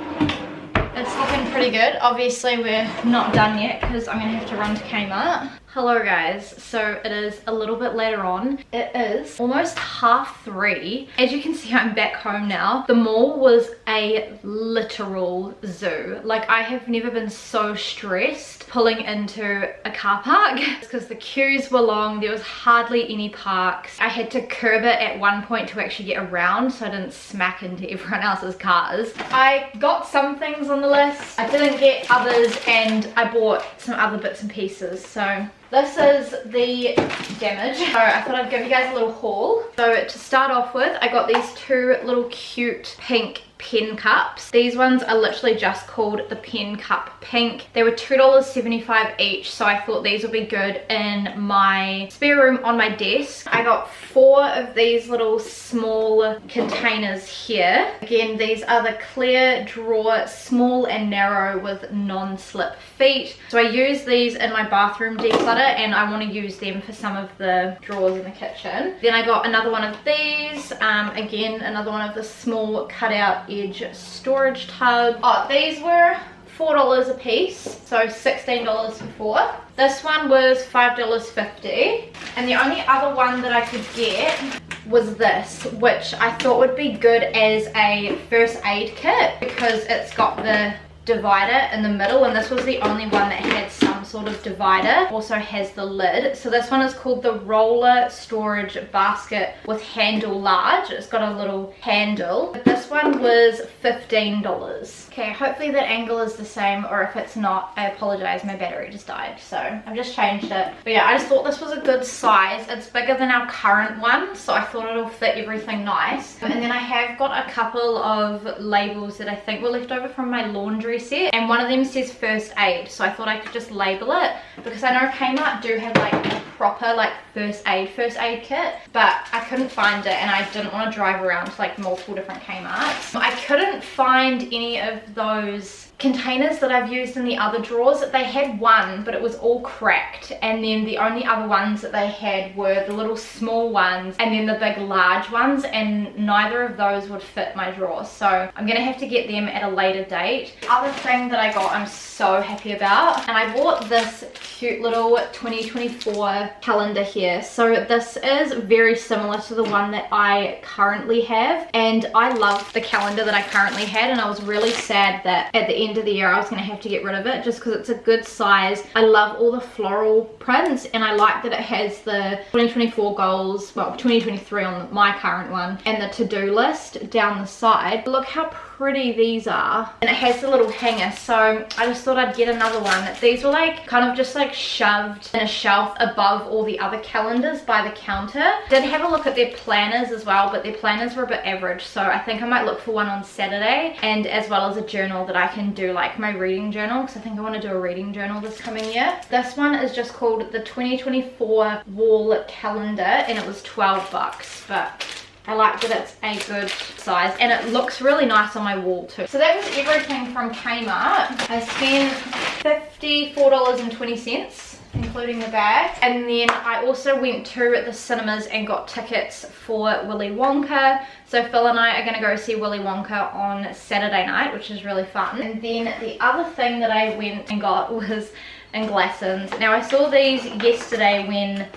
it's looking pretty good. Obviously, we're not done yet because I'm gonna have to run to Kmart. Hello guys, so it is a little bit later on. It is almost 3:30. As you can see, I'm back home now. The mall was a literal zoo. Like, I have never been so stressed pulling into a car park because the queues were long. There was hardly any parks. I had to curb it at one point to actually get around so I didn't smack into everyone else's cars. I got some things on the list, I didn't get others, and I bought some other bits and pieces. So this is the damage. So I thought I'd give you guys a little haul. So to start off with, I got these two little cute pink pen cups. These ones are literally just called the Pen Cup Pink. They were $2.75 each, so I thought these would be good in my spare room on my desk. I got 4 of these little small containers here. Again, these are the clear drawer, small and narrow with non-slip feet. So I use these in my bathroom declutter, and I want to use them for some of the drawers in the kitchen. Then I got another one of these, again another one of the small cutout edge storage tub. Oh, these were $4 a piece, so $16 for 4. This one was $5.50, and the only other one that I could get was this, which I thought would be good as a first aid kit because it's got the divider in the middle, and this was the only one that had some sort of divider. Also has the lid. So this one is called the roller storage basket with handle large. It's got a little handle. But this one was $15. Okay, hopefully that angle is the same, or if it's not, I apologize, my battery just died, so I've just changed it. But yeah, I just thought this was a good size. It's bigger than our current one, so I thought it'll fit everything nice. And then I have got a couple of labels that I think were left over from my laundry set, and one of them says first aid, so I thought I could just label it, because I know Kmart do have like a proper like first aid kit, but I couldn't find it, and I didn't want to drive around to like multiple different Kmarts. I couldn't find any of those containers that I've used in the other drawers. They had one, but it was all cracked, and then the only other ones that they had were the little small ones and then the big large ones, and neither of those would fit my drawer, so I'm gonna have to get them at a later date. Other thing that I got I'm so happy about, and I bought this cute little 2024 calendar here. So this is very similar to the one that I currently have, and I love the calendar that I currently had, and I was really sad that at the end of the year I was going to have to get rid of it, just because it's a good size. I love all the floral prints, and I like that it has the 2024 goals, well 2023 on my current one, and the to-do list down the side. Look how pretty these are, and it has the little hanger, so I just thought I'd get another one. These were like kind of just like shoved in a shelf above all the other calendars by the counter. Did have a look at their planners as well, but their planners were a bit average, so I think I might look for one on Saturday, and as well as a journal that I can do, like my reading journal, because I think I want to do a reading journal this coming year. This one is just called the 2024 wall calendar, and it was $12, but I like that it's a good size, and it looks really nice on my wall too. So that was everything from Kmart. I spent $54.20 including the bag, and then I also went to the cinemas and got tickets for Willy Wonka. So Phil and I are going to go see Willy Wonka on Saturday night, which is really fun. And then the other thing that I went and got was in Glassons. Now I saw these yesterday when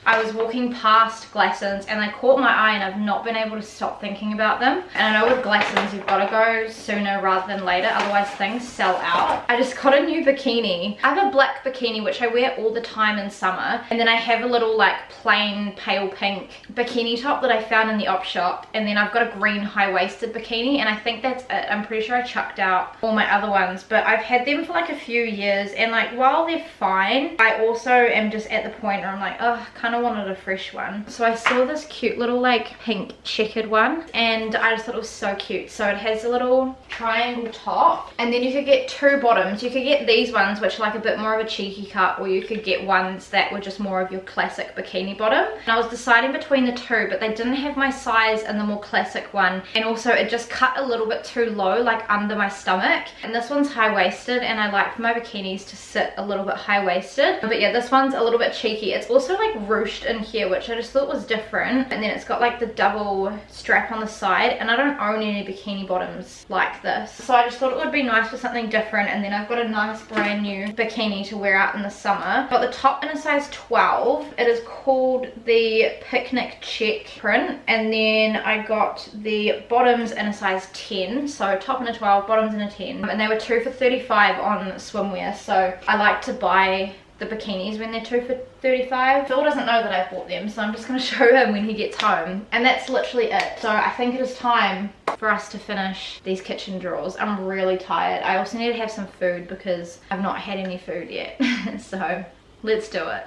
I was walking past Glassons and they caught my eye, and I've not been able to stop thinking about them. And I know with Glassons you've got to go sooner rather than later, otherwise things sell out. I just got a new bikini. I have a black bikini which I wear all the time in summer, and then I have a little like plain pale pink bikini top that I found in the op shop, and then I've got a green high-waisted bikini, and I think that's it. I'm pretty sure I chucked out all my other ones, but I've had them for like a few years, and like while they're fine, I also am just at the point where I'm like, oh, kind of wanted a fresh one. So I saw this cute little like pink checkered one, and I just thought it was so cute. So it has a little triangle top, and then you could get two bottoms. You could get these ones which are like a bit more of a cheeky cut, or you could get ones that were just more of your classic bikini bottom. And I was deciding between the two, but they didn't have my size in the more classic one, and also it just cut a little bit too low, like under my stomach. And this one's high-waisted, and I like for my bikinis to sit a little bit high-waisted. But yeah, this one's a little bit cheeky. It's also like ruched in here, which I just thought was different. And then it's got like the double strap on the side, and I don't own any bikini bottoms like this, so I just thought it would be nice for something different. And then I've got a nice brand new bikini to wear out in the summer. Got the top in a size 12. It is called the picnic check print, and then I got the bottoms in a size 10. So top in a 12, bottoms in a 10, and they were 2 for $35 on swimwear. So I like to buy the bikinis when they're 2 for $35. Phil doesn't know that I've bought them, so I'm just going to show him when he gets home. And that's literally it. So I think it is time for us to finish these kitchen drawers. I'm really tired. I also need to have some food because I've not had any food yet. So let's do it.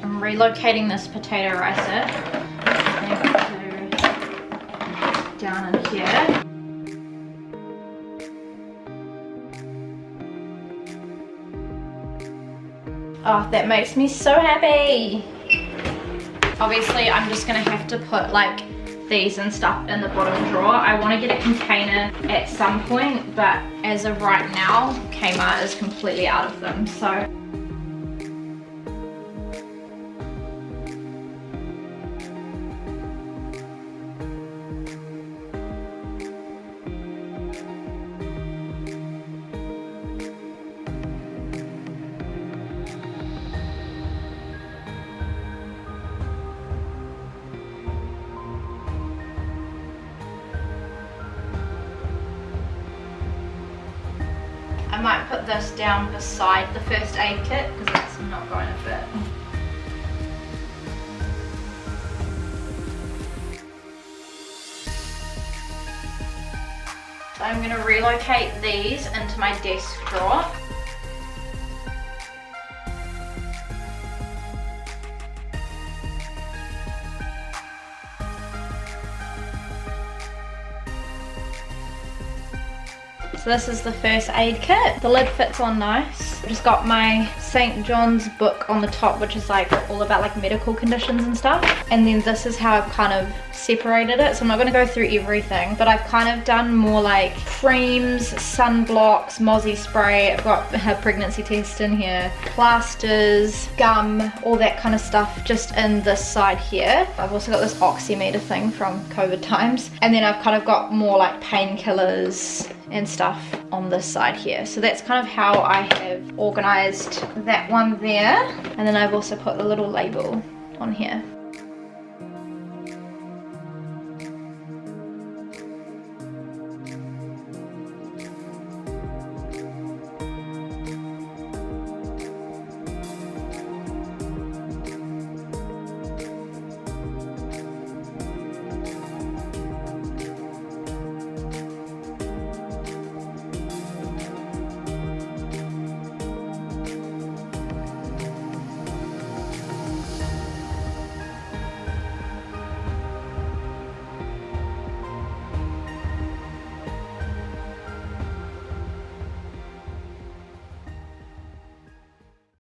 I'm relocating this potato ricer down in here. Oh, that makes me so happy. Obviously I'm just gonna have to put like these and stuff in the bottom drawer. I want to get a container at some point, but as of right now Kmart is completely out of them. So I might put this down beside the first aid kit because it's not going to fit. So I'm going to relocate these into my desk drawer. So this is the first aid kit. The lid fits on nice. I've just got my St. John's book on the top, which is like all about like medical conditions and stuff. And then this is how I've kind of separated it. So I'm not going to go through everything, but I've kind of done more like creams, sunblocks, mozzie spray. I've got a pregnancy test in here, plasters, gum, all that kind of stuff just in this side here. I've also got this oximeter thing from COVID times. And then I've kind of got more like painkillers and stuff on this side here. So that's kind of how I have organized that one there. And then I've also put the little label on here.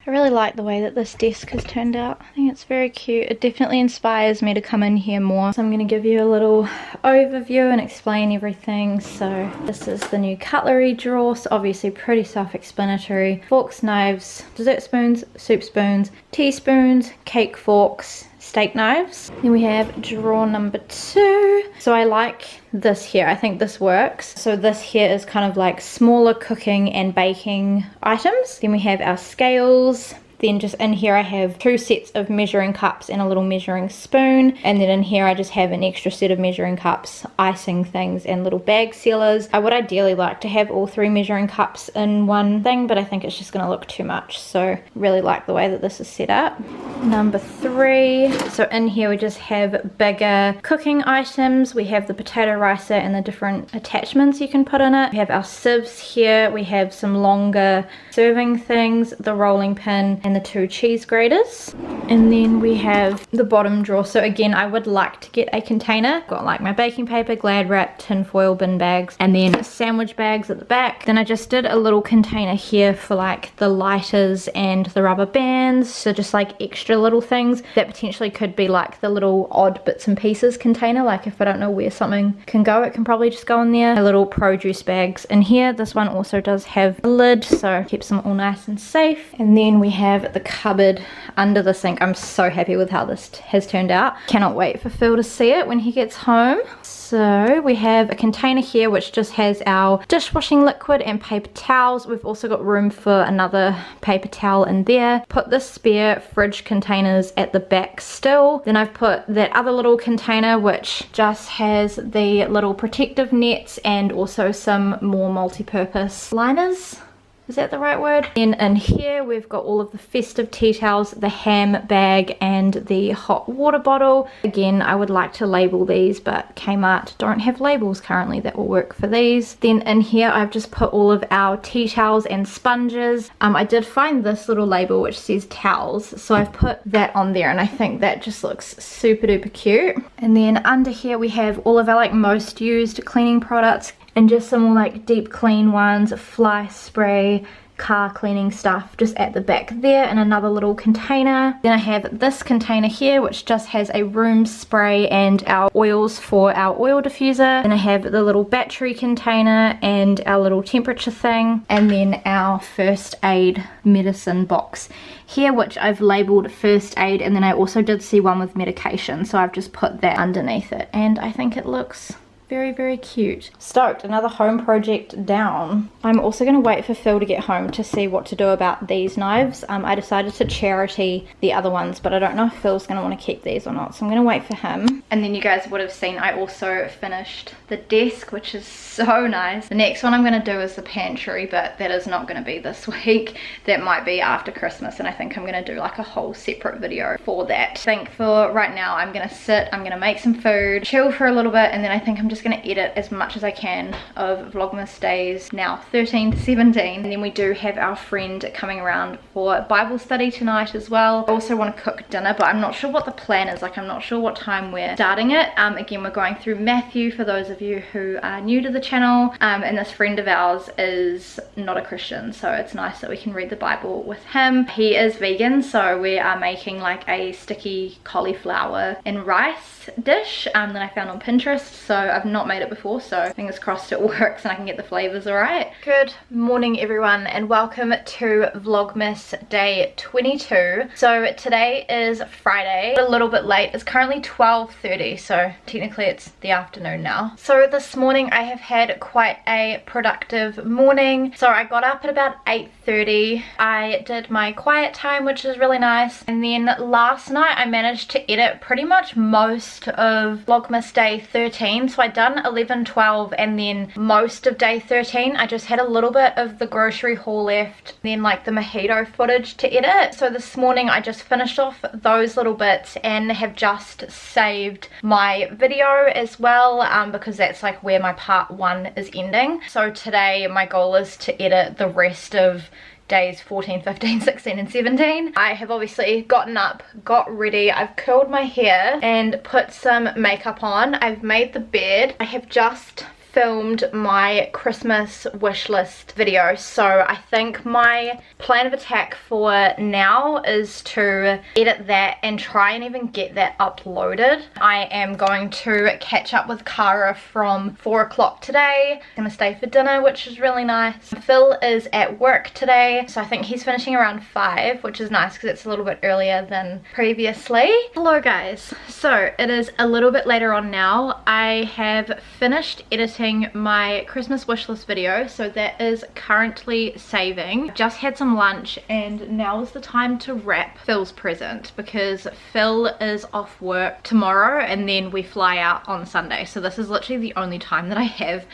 I really like the way that this desk has turned out. I think it's very cute. It definitely inspires me to come in here more. So I'm going to give you a little overview and explain everything. So this is the new cutlery drawer. So obviously pretty self-explanatory. Forks, knives, dessert spoons, soup spoons, teaspoons, cake forks, steak knives. Then we have drawer number 2. So I like this here. I think this works. So this here is kind of like smaller cooking and baking items. Then we have our scales. Then just in here I have 2 sets of measuring cups and a little measuring spoon, and then in here I just have an extra set of measuring cups, icing things, and little bag sealers. I would ideally like to have all 3 measuring cups in one thing, but I think it's just going to look too much, so really like the way that this is set up. Number 3, so in here we just have bigger cooking items. We have the potato ricer and the different attachments you can put in it. We have our sieves here. We have some longer serving things, the rolling pin, and the 2 cheese graters. And then we have the bottom drawer. So again, I would like to get a container. Got like my baking paper, Glad wrap, tin foil, bin bags, and then sandwich bags at the back. Then I just did a little container here for like the lighters and the rubber bands, so just like extra little things that potentially could be like the little odd bits and pieces container. Like if I don't know where something can go, it can probably just go in there. My little produce bags in here. This one also does have a lid, so keeps them all nice and safe. And then we have the cupboard under the sink. I'm so happy with how this has turned out. Cannot wait for Phil to see it when he gets home. So we have a container here which just has our dishwashing liquid and paper towels. We've also got room for another paper towel in there. Put the spare fridge containers at the back still. Then I've put that other little container which just has the little protective nets and also some more multi-purpose liners. Is that the right word? Then in here we've got all of the festive tea towels, the ham bag, and the hot water bottle. Again, I would like to label these, but Kmart don't have labels currently that will work for these. Then in here I've just put all of our tea towels and sponges. I did find this little label which says towels, so I've put that on there, and I think that just looks super duper cute. And then under here we have all of our like most used cleaning products, and just some more like deep clean ones, fly spray, car cleaning stuff just at the back there in another little container. Then I have this container here which just has a room spray and our oils for our oil diffuser. Then I have the little battery container and our little temperature thing, and then our first aid medicine box here which I've labeled first aid, and then I also did see one with medication, so I've just put that underneath it, and I think it looks very, very cute. Stoked, another home project down. I'm also going to wait for Phil to get home to see what to do about these knives. I decided to charity the other ones, but I don't know if Phil's going to want to keep these or not, so I'm going to wait for him. And then you guys would have seen I also finished the desk, which is so nice. The next one I'm going to do is the pantry, but that is not going to be this week. That might be after Christmas, and I think I'm going to do like a whole separate video for that. I think for right now I'm going to sit, I'm going to make some food, chill for a little bit, and then I think I'm just going to edit as much as I can of Vlogmas days now 13 to 17, and then we do have our friend coming around for Bible study tonight as well. I also want to cook dinner, but I'm not sure what the plan is. Like I'm not sure what time we're starting it. Again, we're going through Matthew for those of you who are new to the channel, and this friend of ours is not a Christian, so it's nice that we can read the Bible with him. He is vegan, so we are making like a sticky cauliflower and rice dish that I found on Pinterest. So I've not made it before, so fingers crossed it works and I can get the flavors all right. Good morning everyone, and welcome to Vlogmas day 22. So today is Friday, a little bit late. It's currently 12:30, so technically it's the afternoon now. So this morning I have had quite a productive morning. So I got up at about 8:30. I did my quiet time, which is really nice, and then last night I managed to edit pretty much most of Vlogmas day 13. So I done 11, 12, and then most of day 13. I just had a little bit of the grocery haul left, then like the mojito footage to edit. So this morning I just finished off those little bits and have just saved my video as well, because that's like where my part 1 is ending. So today my goal is to edit the rest of days 14, 15, 16 and 17. I have obviously gotten up, got ready, I've curled my hair and put some makeup on. I've made the bed. I have just filmed my Christmas wish list video, so I think my plan of attack for now is to edit that and try and even get that uploaded. I am going to catch up with Cara from 4 o'clock today. I'm gonna stay for dinner, which is really nice. Phil is at work today, so I think he's finishing around 5, which is nice because it's a little bit earlier than previously. Hello guys, so it is a little bit later on now. I have finished editing my Christmas wish list video, so that is currently saving. Just had some lunch and now is the time to wrap Phil's present because Phil is off work tomorrow and then we fly out on Sunday, so this is literally the only time that I have.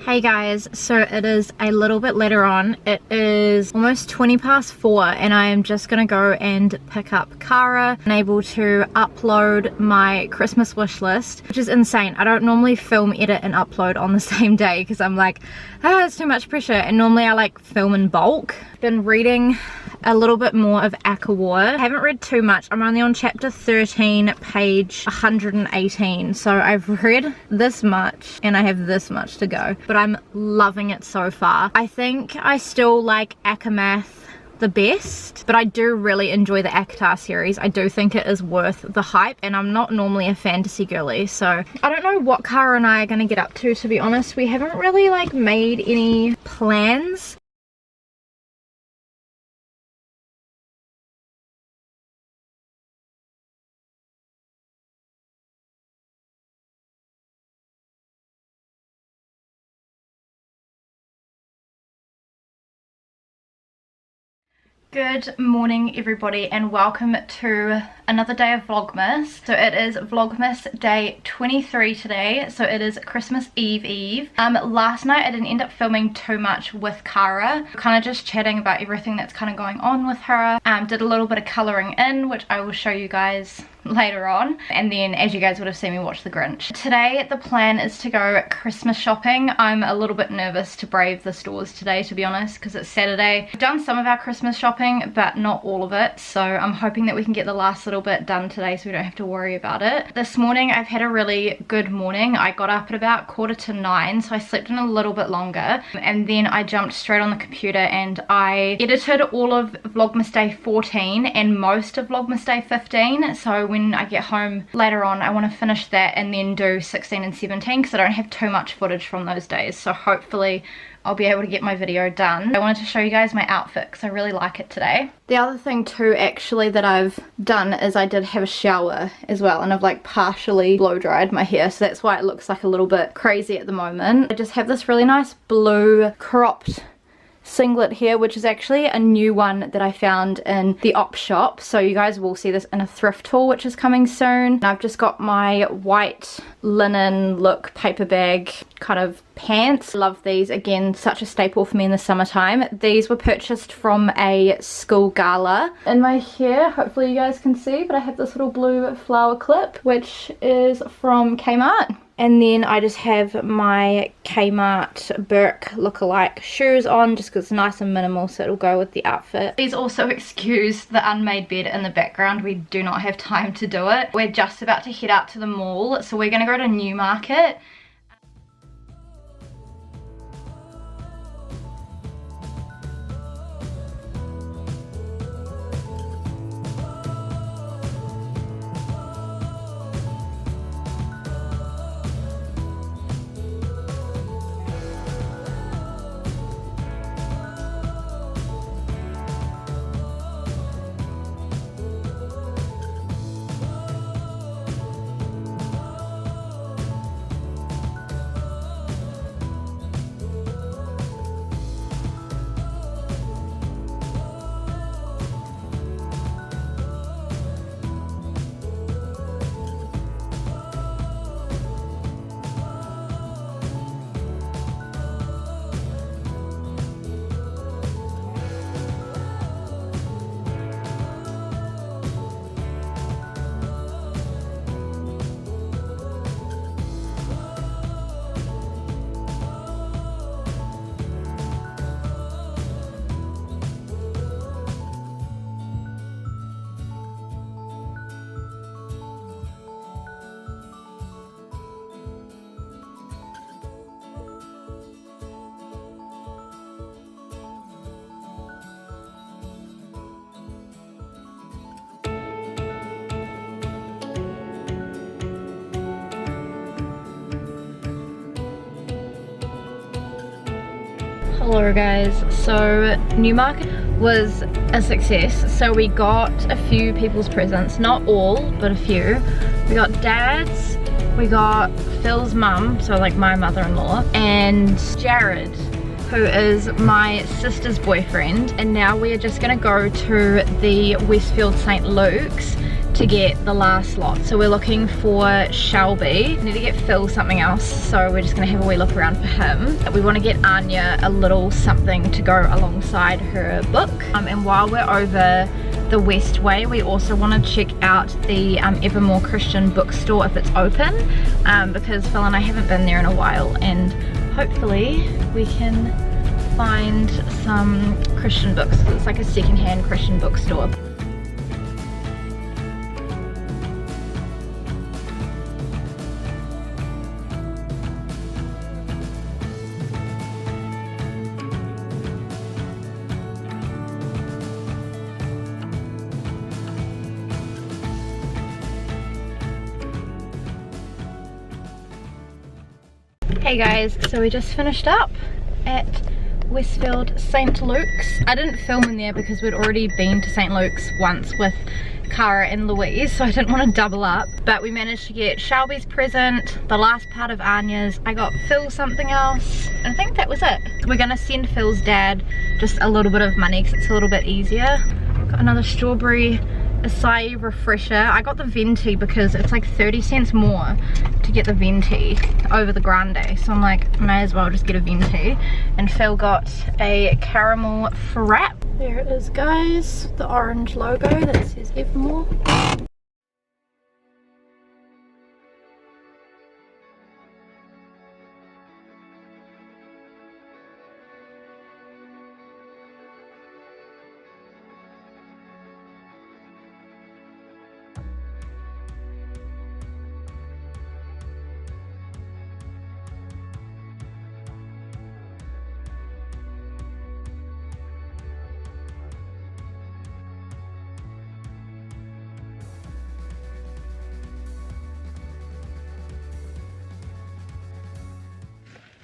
Hey guys, so it is a little bit later on. It is almost 20 past 4 and I am just gonna go and pick up Cara and able to upload my Christmas wish list, which is insane. I don't normally film, edit and upload on the same day because I'm like, ah, it's too much pressure, and normally I like film in bulk. Been reading a little bit more of Akawar. I haven't read too much. I'm only on chapter 13, page 118. So I've read this much and I have this much to go, but I'm loving it so far. I think I still like Akamath the best, but I do really enjoy the Akatar series. I do think it is worth the hype, and I'm not normally a fantasy girly, so I don't know what Cara and I are gonna get up to be honest. We haven't really like made any plans. Good morning everybody and welcome to another day of Vlogmas. So it is Vlogmas day 23 today, so it is Christmas Eve. Last night I didn't end up filming too much with Cara, kind of just chatting about everything that's kind of going on with her. Did a little bit of colouring in, which I will show you guys later on, and then as you guys would have seen me watch The Grinch. Today the plan is to go Christmas shopping. I'm a little bit nervous to brave the stores today, to be honest, because it's Saturday. We've done some of our Christmas shopping but not all of it, so I'm hoping that we can get the last little bit done today so we don't have to worry about it. This morning I've had a really good morning. I got up at about 8:45, so I slept in a little bit longer, and then I jumped straight on the computer and I edited all of Vlogmas day 14 and most of Vlogmas day 15, so when I get home later on I want to finish that and then do 16 and 17 because I don't have too much footage from those days, so hopefully I'll be able to get my video done. I wanted to show you guys my outfit because I really like it today. The other thing too actually that I've done is I did have a shower as well, and I've like partially blow dried my hair, so that's why it looks like a little bit crazy at the moment. I just have this really nice blue cropped singlet here, which is actually a new one that I found in the op shop, so you guys will see this in a thrift haul which is coming soon. And I've just got my white linen look paper bag kind of pants. Love these, again such a staple for me in the summertime. These were purchased from a school gala. In my hair, hopefully you guys can see, but I have this little blue flower clip which is from Kmart. And then I just have my Kmart Burke lookalike shoes on just because it's nice and minimal, so it'll go with the outfit. Please also excuse the unmade bed in the background. We do not have time to do it. We're just about to head out to the mall, so we're going to go to Newmarket. Hello guys, so Newmarket was a success. So we got a few people's presents, not all but a few. We got Dad's, we got Phil's mum, so like my mother-in-law, and Jared, who is my sister's boyfriend. And now we are just gonna go to the Westfield St. Luke's to get the last lot. So we're looking for Shelby. We need to get Phil something else, so we're just gonna have a wee look around for him. We want to get Anya a little something to go alongside her book. And while we're over the Westway, we also want to check out the Evermore Christian bookstore if it's open, because Phil and I haven't been there in a while, and hopefully we can find some Christian books. It's like a secondhand Christian bookstore. Hey guys, so we just finished up at Westfield St. Luke's. I didn't film in there because we'd already been to St. Luke's once with Cara and Louise, so I didn't want to double up. But we managed to get Shelby's present, the last part of Anya's. I got Phil something else. I think that was it. We're gonna send Phil's dad just a little bit of money because it's a little bit easier. Got another strawberry acai refresher. I got the venti because it's like 30 cents more to get the venti over the grande, so I'm like, may as well just get a venti. And Phil got a caramel frap. There it is guys, the orange logo that says Evermore.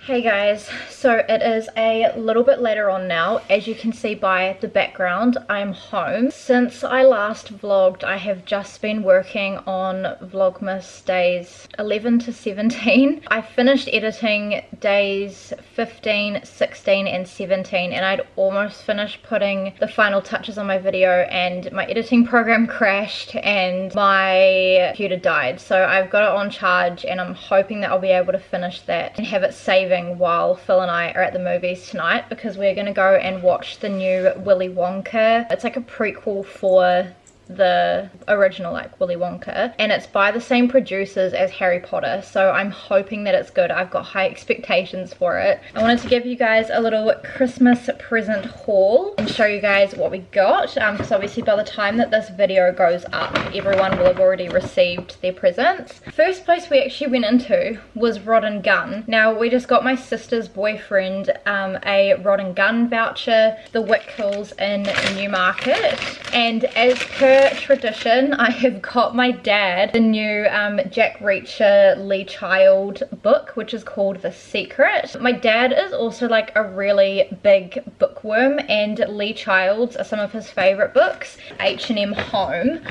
Hey guys, so it is a little bit later on now. As you can see by the background, I'm home. Since I last vlogged, I have just been working on Vlogmas days 11 to 17. I finished editing days 15, 16 and 17, and I'd almost finished putting the final touches on my video, and my editing program crashed and my computer died. So I've got it on charge and I'm hoping that I'll be able to finish that and have it saving while Phil and I are at the movies tonight, because we're gonna go and watch the new Willy Wonka. It's like a prequel for the original like Willy Wonka, and it's by the same producers as Harry Potter, so I'm hoping that it's good. I've got high expectations for it. I wanted to give you guys a little Christmas present haul and show you guys what we got, because obviously by the time that this video goes up, everyone will have already received their presents. First place we actually went into was Rod and Gun. Now we just got my sister's boyfriend a Rod and Gun voucher, the Whitkills in Newmarket, and as per tradition, I have got my dad the new Jack Reacher Lee Child book, which is called The Secret. My dad is also like a really big bookworm, and Lee Child's are some of his favorite books. H&M Home.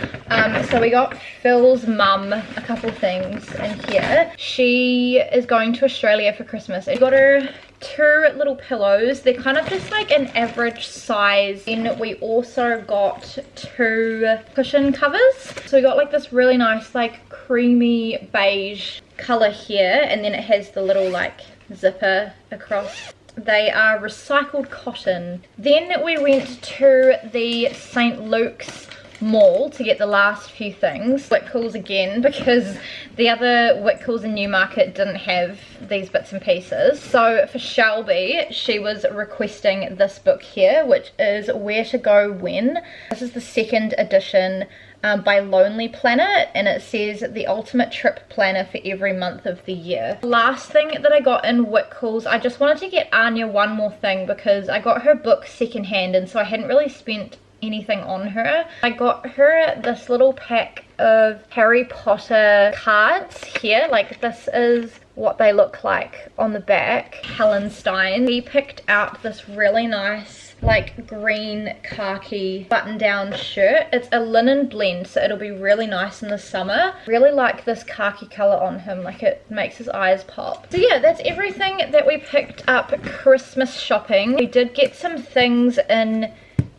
So we got Phil's mum a couple things in here. She is going to Australia for Christmas. I got her 2 little pillows. They're kind of just like an average size. Then we also got 2 cushion covers. So we got like this really nice like creamy beige color here, and then it has the little like zipper across. They are recycled cotton. Then we went to the St. Luke's mall to get the last few things. Whitkills again, because the other Whitkills in Newmarket didn't have these bits and pieces. So for Shelby, she was requesting this book here, which is Where to Go When. This is the 2nd edition by Lonely Planet, and it says the ultimate trip planner for every month of the year. Last thing that I got in Whitkills, I just wanted to get Anya one more thing because I got her book secondhand, and so I hadn't really spent anything on her. I got her this little pack of Harry Potter cards here. Like, this is what they look like on the back. Helen Stein, he picked out this really nice like green khaki button down shirt. It's a linen blend, so it'll be really nice in the summer. Really like this khaki color on him, like it makes his eyes pop. So yeah, that's everything that we picked up Christmas shopping. We did get some things in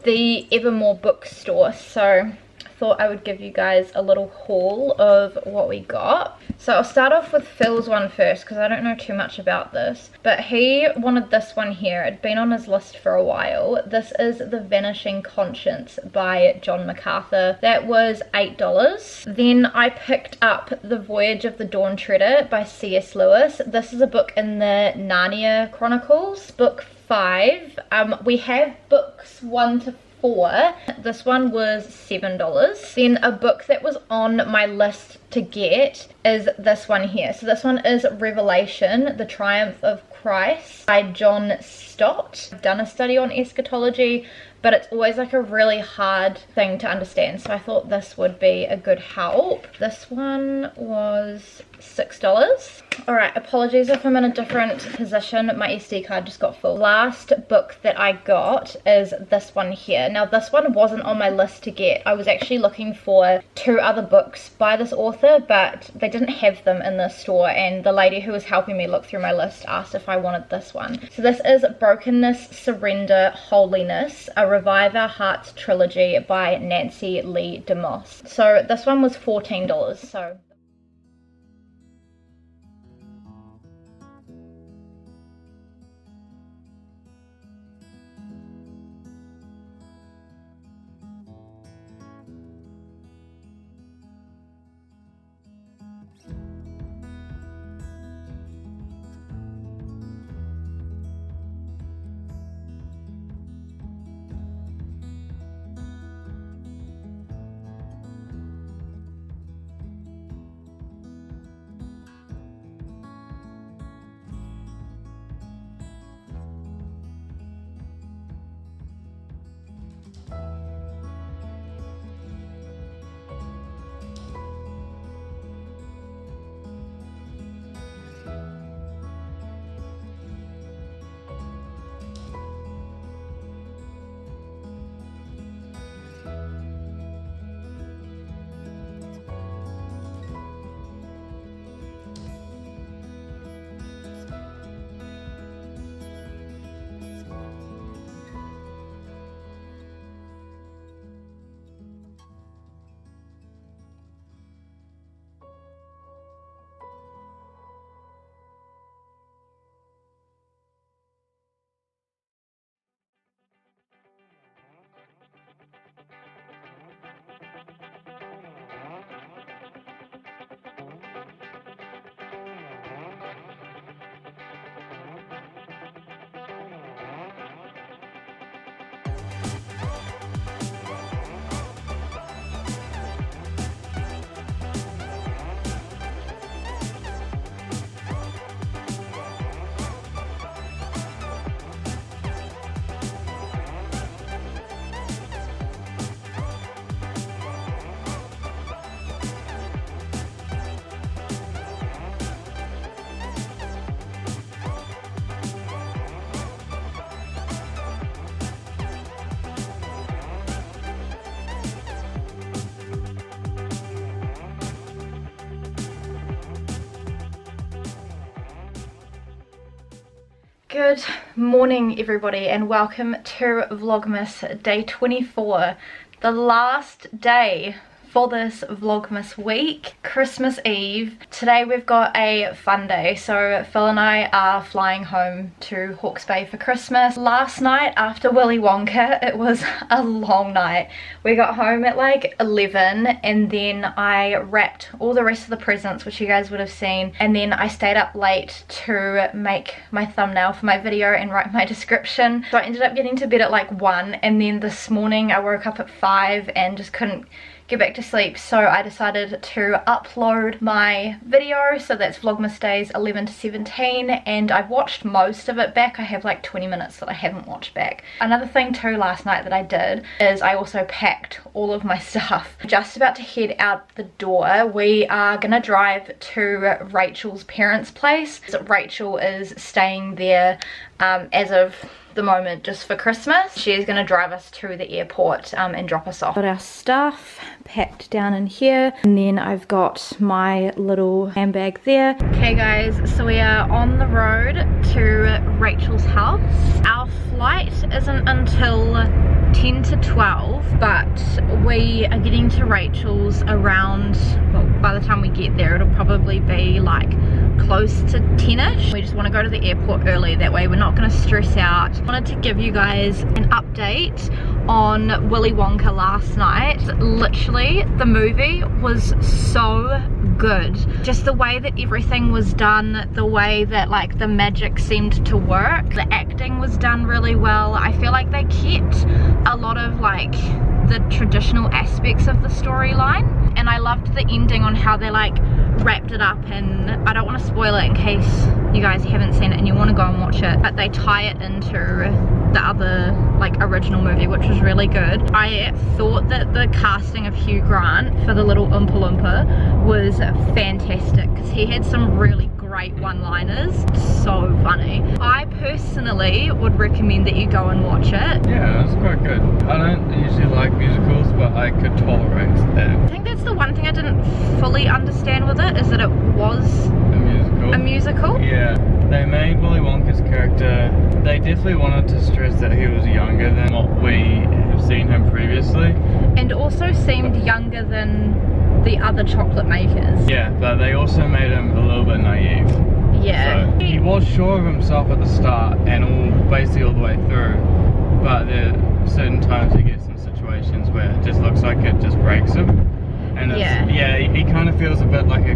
the Evermore bookstore, so thought I would give you guys a little haul of what we got. So I'll start off with Phil's one first because I don't know too much about this, but he wanted this one here. It'd been on his list for a while. This is The Vanishing Conscience by John MacArthur. That was $8. Then I picked up The Voyage of the Dawn Treader by C.S. Lewis. This is a book in the Narnia Chronicles, book 5. We have books 1 to 4. This one was $7. Then a book that was on my list to get is this one here. So this one is Revelation, The Triumph of Christ by John Stott. I've done a study on eschatology, but it's always like a really hard thing to understand, so I thought this would be a good help. This one was $6. Alright, apologies if I'm in a different position, my SD card just got full. Last book that I got is this one here. Now this one wasn't on my list to get. I was actually looking for 2 other books by this author, but they didn't have them in the store, and the lady who was helping me look through my list asked if I wanted this one. So this is Brokenness, Surrender, Holiness, a Revive Our Hearts trilogy by Nancy Lee DeMoss. So this one was $14. So good morning everybody, and welcome to Vlogmas day 24, the last day for this Vlogmas week, Christmas Eve. Today we've got a fun day, so Phil and I are flying home to Hawke's Bay for Christmas. Last night after Willy Wonka, it was a long night. We got home at like 11 and then I wrapped all the rest of the presents, which you guys would have seen, and then I stayed up late to make my thumbnail for my video and write my description. So I ended up getting to bed at like 1, and then this morning I woke up at 5 and just couldn't get back to sleep, so I decided to upload my video. So that's Vlogmas days 11 to 17, and I've watched most of it back. I have like 20 minutes that I haven't watched back. Another thing too last night that I did is I also packed all of my stuff. Just about to head out the door. We are gonna drive to Rachel's parents' place. Rachel is staying there as of the moment just for Christmas. She is going to drive us to the airport and drop us off. Got our stuff packed down in here, and then I've got my little handbag there. Okay guys, so we are on the road to Rachel's house. Our flight isn't until 10 to 12, but we are getting to Rachel's around, well, by the time we get there it'll probably be like close to 10ish. We just want to go to the airport early, that way we're not going to stress out. I wanted to give you guys an update on Willy Wonka last night. Literally, the movie was so good. Just the way that everything was done, the way that like the magic seemed to work, the acting was done really well. I feel like they kept a lot of like the traditional aspects of the storyline, and I loved the ending on how they like wrapped it up. And I don't want to spoil it in case you guys haven't seen it and you want to go and watch it, but they tie it into the other like original movie, which was really good. I thought that the casting of Hugh Grant for the little Oompa Loompa was fantastic, because he had some really great one-liners. So funny. I personally would recommend that you go and watch it. Yeah, it's quite good. I don't usually like musicals, but I could tolerate that. I think that's the one thing I didn't fully understand with it, is that it was a musical. Yeah, they made Willy Wonka's character, they definitely wanted to stress that he was younger than what we have seen him previously, and also seemed younger than the other chocolate makers. Yeah, but they also made him a little bit naive. Yeah. So he was sure of himself at the start and basically all the way through, but there are certain times he gets in situations where it just looks like it just breaks him. And it's, he kind of feels a bit like a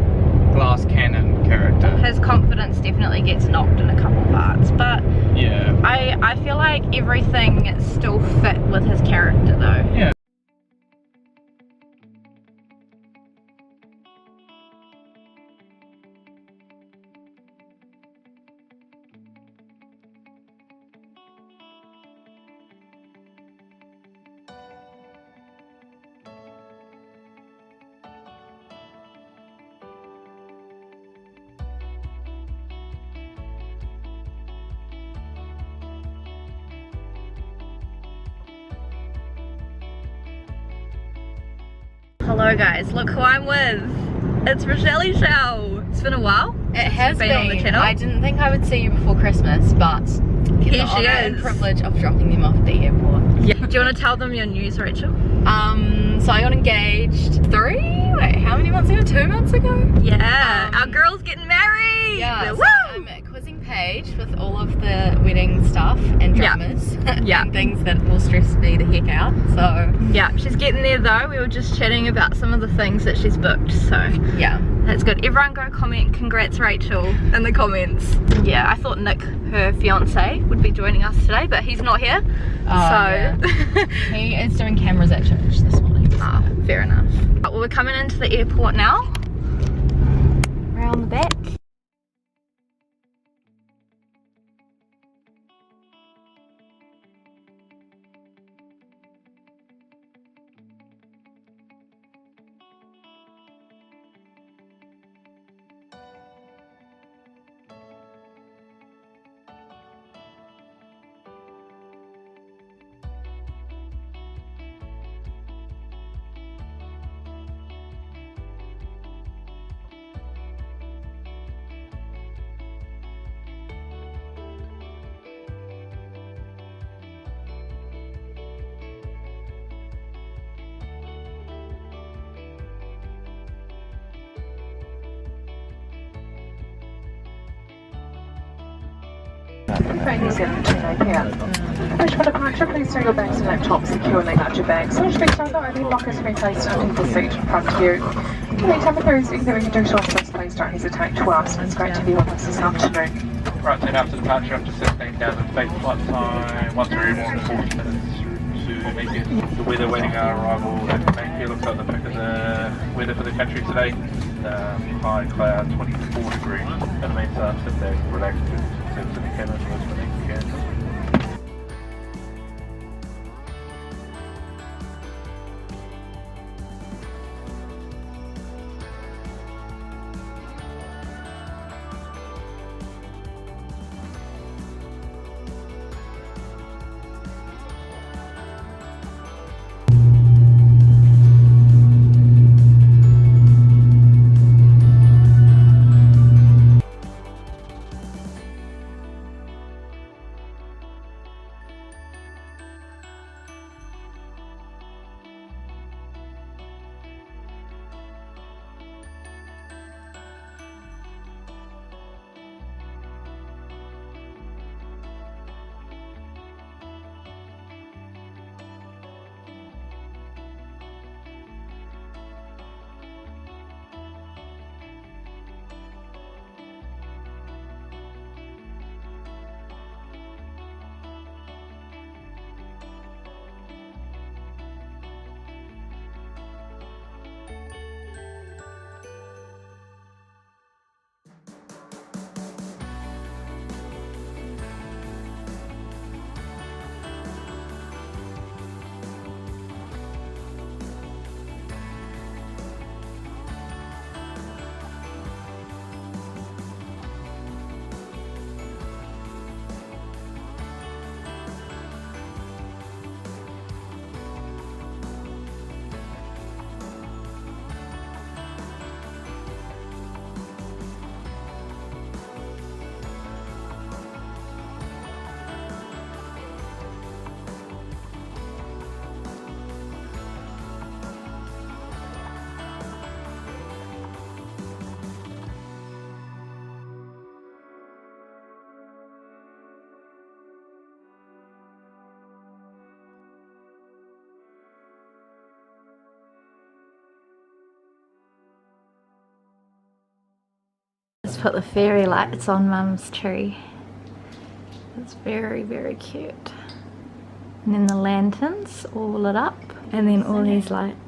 glass cannon character. His confidence definitely gets knocked in a couple parts, but yeah, I feel like everything still fit with his character though. Yeah. Hello guys, look who I'm with. It's Rochelle Shell. It's been a while. It has been on the channel. I didn't think I would see you before Christmas, but here she is. The privilege of dropping them off at the airport. Yeah. Do you want to tell them your news, Rachel? So I got engaged how many months ago? 2 months ago? Yeah, our girl's getting married. Yeah, so I'm quizzing Paige with all of the wedding stuff and dramas and things that will stress me the heck out. So yeah, she's getting there though. We were just chatting about some of the things that she's booked, so yeah, that's good. Everyone go comment congrats Rachel in the comments. Yeah, I thought Nick, her fiance, would be joining us today, but he's not here. He is doing cameras at church this morning. Ah, fair enough. Well, we're coming into the airport now. Around the back. Friday 7:29 p.m. Which for departure, please store your bags and laptops securely at your bags. Which please don't only lockers to be placed under the seat in front of you. In the meantime, if there is anything we can do to assist, please don't hesitate to ask. It's great to be with us this afternoon. Right, then after departure up to 16,000 feet, flight time 1 3 1 40 minutes through to beautiful weekend. The weather waiting our arrival at Bankia looks like the pick of the weather for the country today. High cloud, 24 degrees. That means sit back, relax, sit in the cabin for this weekend. Let's put the fairy lights on Mum's tree. It's very, very cute. And then the lanterns all lit up, and then all these lights.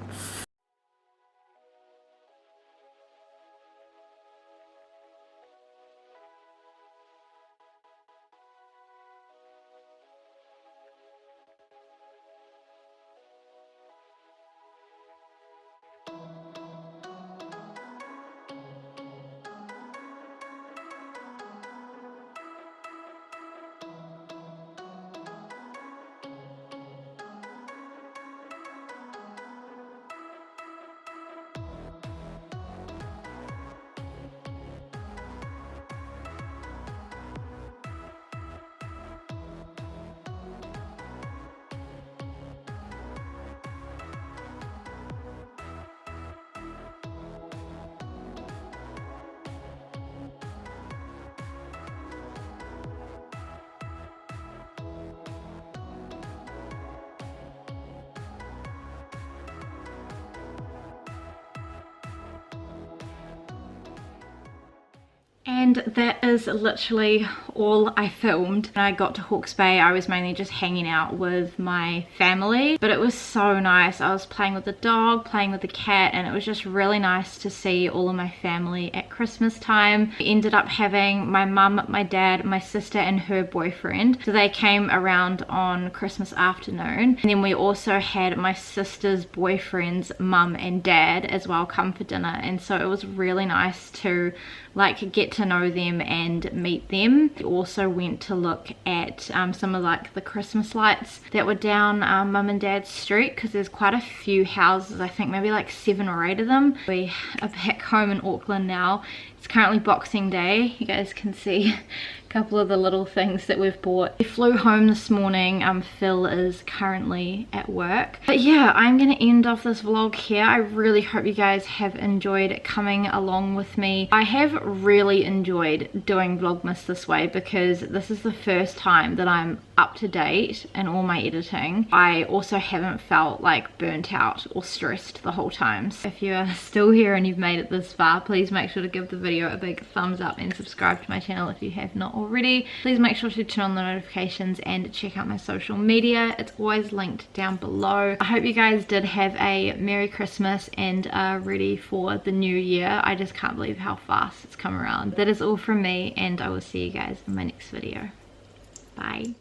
And that is literally all I filmed. When I got to Hawke's Bay, I was mainly just hanging out with my family, but it was so nice. I was playing with the dog, playing with the cat, and it was just really nice to see all of my family at Christmas time. We ended up having my mum, my dad, my sister and her boyfriend. So they came around on Christmas afternoon. And then we also had my sister's boyfriend's mum and dad as well come for dinner. And so it was really nice to like get to know them and meet them. We also went to look at some of like the Christmas lights that were down mum and dad's street, because there's quite a few houses, I think maybe like 7 or 8 of them. We are back home in Auckland now. It's currently Boxing Day. You guys can see a couple of the little things that we've bought. We flew home this morning. Phil is currently at work. But yeah, I'm gonna end off this vlog here. I really hope you guys have enjoyed coming along with me. I have really enjoyed doing Vlogmas this way, because this is the first time that I'm up to date in all my editing. I also haven't felt like burnt out or stressed the whole time. So if you are still here and you've made it this far, please make sure to give the video a big thumbs up and subscribe to my channel if you have not already. already, please make sure to turn on the notifications and check out my social media. It's always linked down below. I hope you guys did have a Merry Christmas and are ready for the new year. I just can't believe how fast it's come around. That is all from me, and I will see you guys in my next video. Bye.